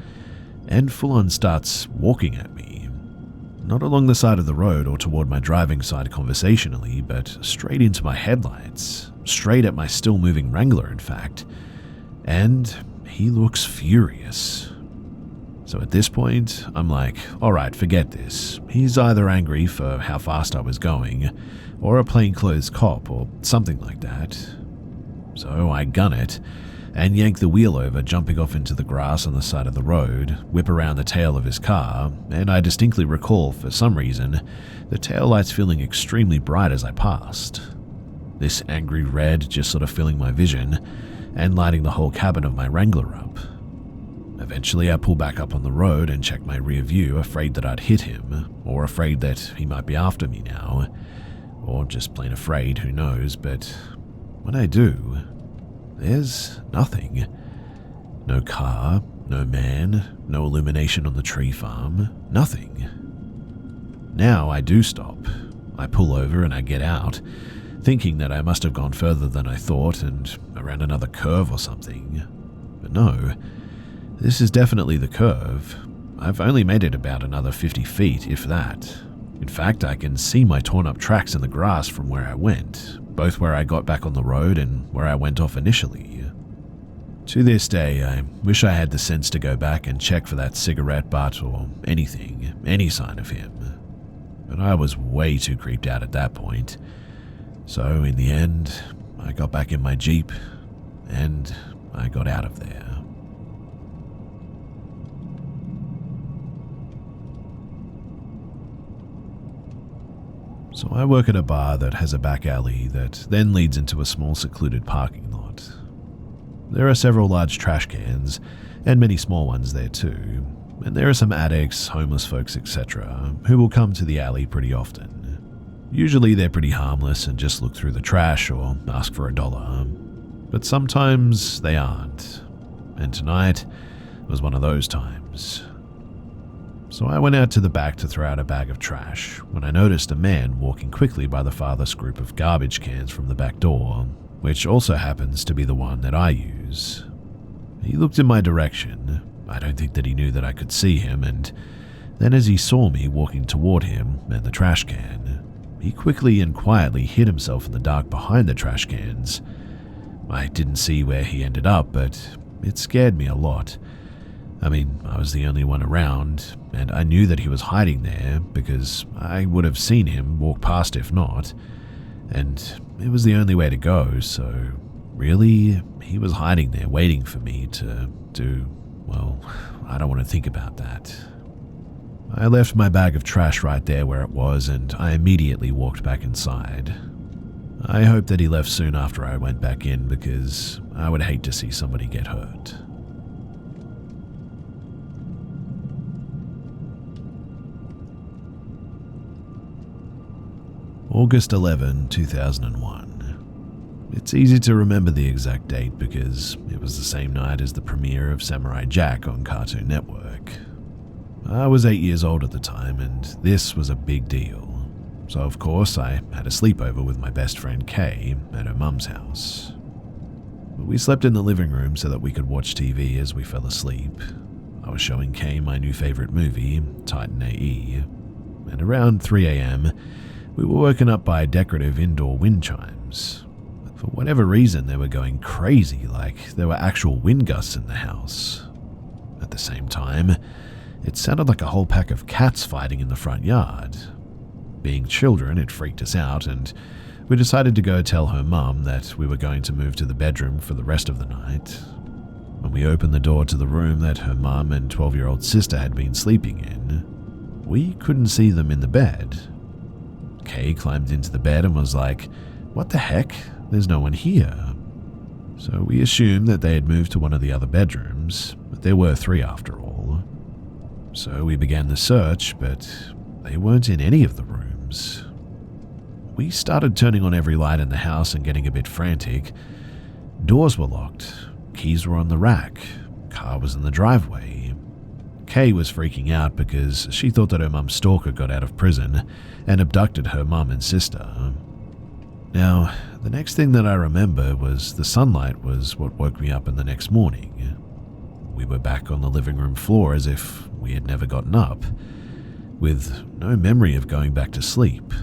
and full-on starts walking at me. Not along the side of the road or toward my driving side conversationally, but straight into my headlights, straight at my still-moving Wrangler in fact, and he looks furious. So at this point, I'm like, alright, forget this. He's either angry for how fast I was going, or a plainclothes cop, or something like that. So I gun it, and yank the wheel over, jumping off into the grass on the side of the road, whip around the tail of his car, and I distinctly recall, for some reason, the taillights feeling extremely bright as I passed. This angry red just sort of filling my vision, and lighting the whole cabin of my Wrangler up. Eventually I pull back up on the road and check my rear view, afraid that I'd hit him, or afraid that he might be after me now, or just plain afraid, who knows, but when I do, there's nothing. No car, no man, no illumination on the tree farm, nothing. Now I do stop. I pull over and I get out, thinking that I must have gone further than I thought and around another curve or something. But no, this is definitely the curve. I've only made it about another 50 feet, if that. In fact, I can see my torn up tracks in the grass from where I went, both where I got back on the road and where I went off initially. To this day, I wish I had the sense to go back and check for that cigarette butt or anything, any sign of him. But I was way too creeped out at that point. So in the end, I got back in my Jeep and I got out of there. So I work at a bar that has a back alley that then leads into a small secluded parking lot. There are several large trash cans, and many small ones there too, and there are some addicts, homeless folks, etc., who will come to the alley pretty often. Usually they're pretty harmless and just look through the trash or ask for $1, but sometimes they aren't, and tonight was one of those times. So I went out to the back to throw out a bag of trash when I noticed a man walking quickly by the farthest group of garbage cans from the back door, which also happens to be the one that I use. He looked in my direction. I don't think that he knew that I could see him, and then as he saw me walking toward him and the trash can, he quickly and quietly hid himself in the dark behind the trash cans. I didn't see where he ended up, but it scared me a lot. I mean, I was the only one around, and I knew that he was hiding there because I would have seen him walk past if not, and it was the only way to go, so really, he was hiding there waiting for me to do, well, I don't want to think about that. I left my bag of trash right there where it was, and I immediately walked back inside. I hope that he left soon after I went back in because I would hate to see somebody get hurt. August 11, 2001. It's easy to remember the exact date because it was the same night as the premiere of Samurai Jack on Cartoon Network. I was 8 years old at the time, and this was a big deal. So of course I had a sleepover with my best friend Kay at her mum's house. We slept in the living room so that we could watch TV as we fell asleep. I was showing Kay my new favorite movie, Titan AE, and around 3 a.m. we were woken up by decorative indoor wind chimes. For whatever reason, they were going crazy, like there were actual wind gusts in the house. At the same time, it sounded like a whole pack of cats fighting in the front yard. Being children, it freaked us out, and we decided to go tell her mum that we were going to move to the bedroom for the rest of the night. When we opened the door to the room that her mum and 12-year-old sister had been sleeping in, we couldn't see them in the bed. Kay climbed into the bed and was like, "What the heck? There's no one here." So we assumed that they had moved to one of the other bedrooms, but there were 3 after all. So we began the search, but they weren't in any of the rooms. We started turning on every light in the house and getting a bit frantic. Doors were locked, keys were on the rack, car was in the driveway. Kay was freaking out because she thought that her mum's stalker got out of prison and abducted her mum and sister. Now, the next thing that I remember was the sunlight was what woke me up in the next morning. We were back on the living room floor as if we had never gotten up, with no memory of going back to sleep.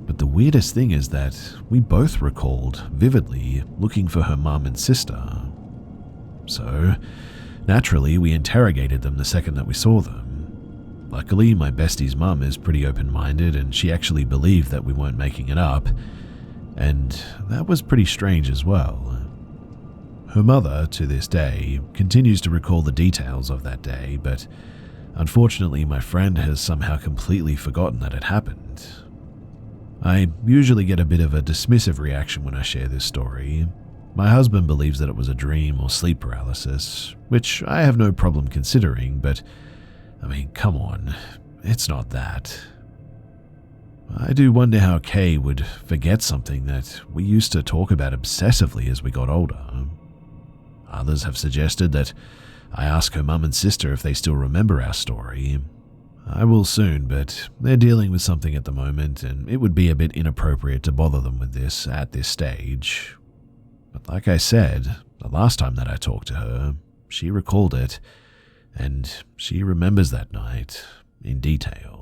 But the weirdest thing is that we both recalled vividly looking for her mum and sister. So, naturally, we interrogated them the second that we saw them. Luckily, my bestie's mum is pretty open-minded and she actually believed that we weren't making it up, and that was pretty strange as well. Her mother, to this day, continues to recall the details of that day, but unfortunately my friend has somehow completely forgotten that it happened. I usually get a bit of a dismissive reaction when I share this story. My husband believes that it was a dream or sleep paralysis, which I have no problem considering, but I mean, come on, it's not that. I do wonder how Kay would forget something that we used to talk about obsessively as we got older. Others have suggested that I ask her mum and sister if they still remember our story. I will soon, but they're dealing with something at the moment, and it would be a bit inappropriate to bother them with this at this stage. But like I said, the last time that I talked to her, she recalled it, and she remembers that night in detail.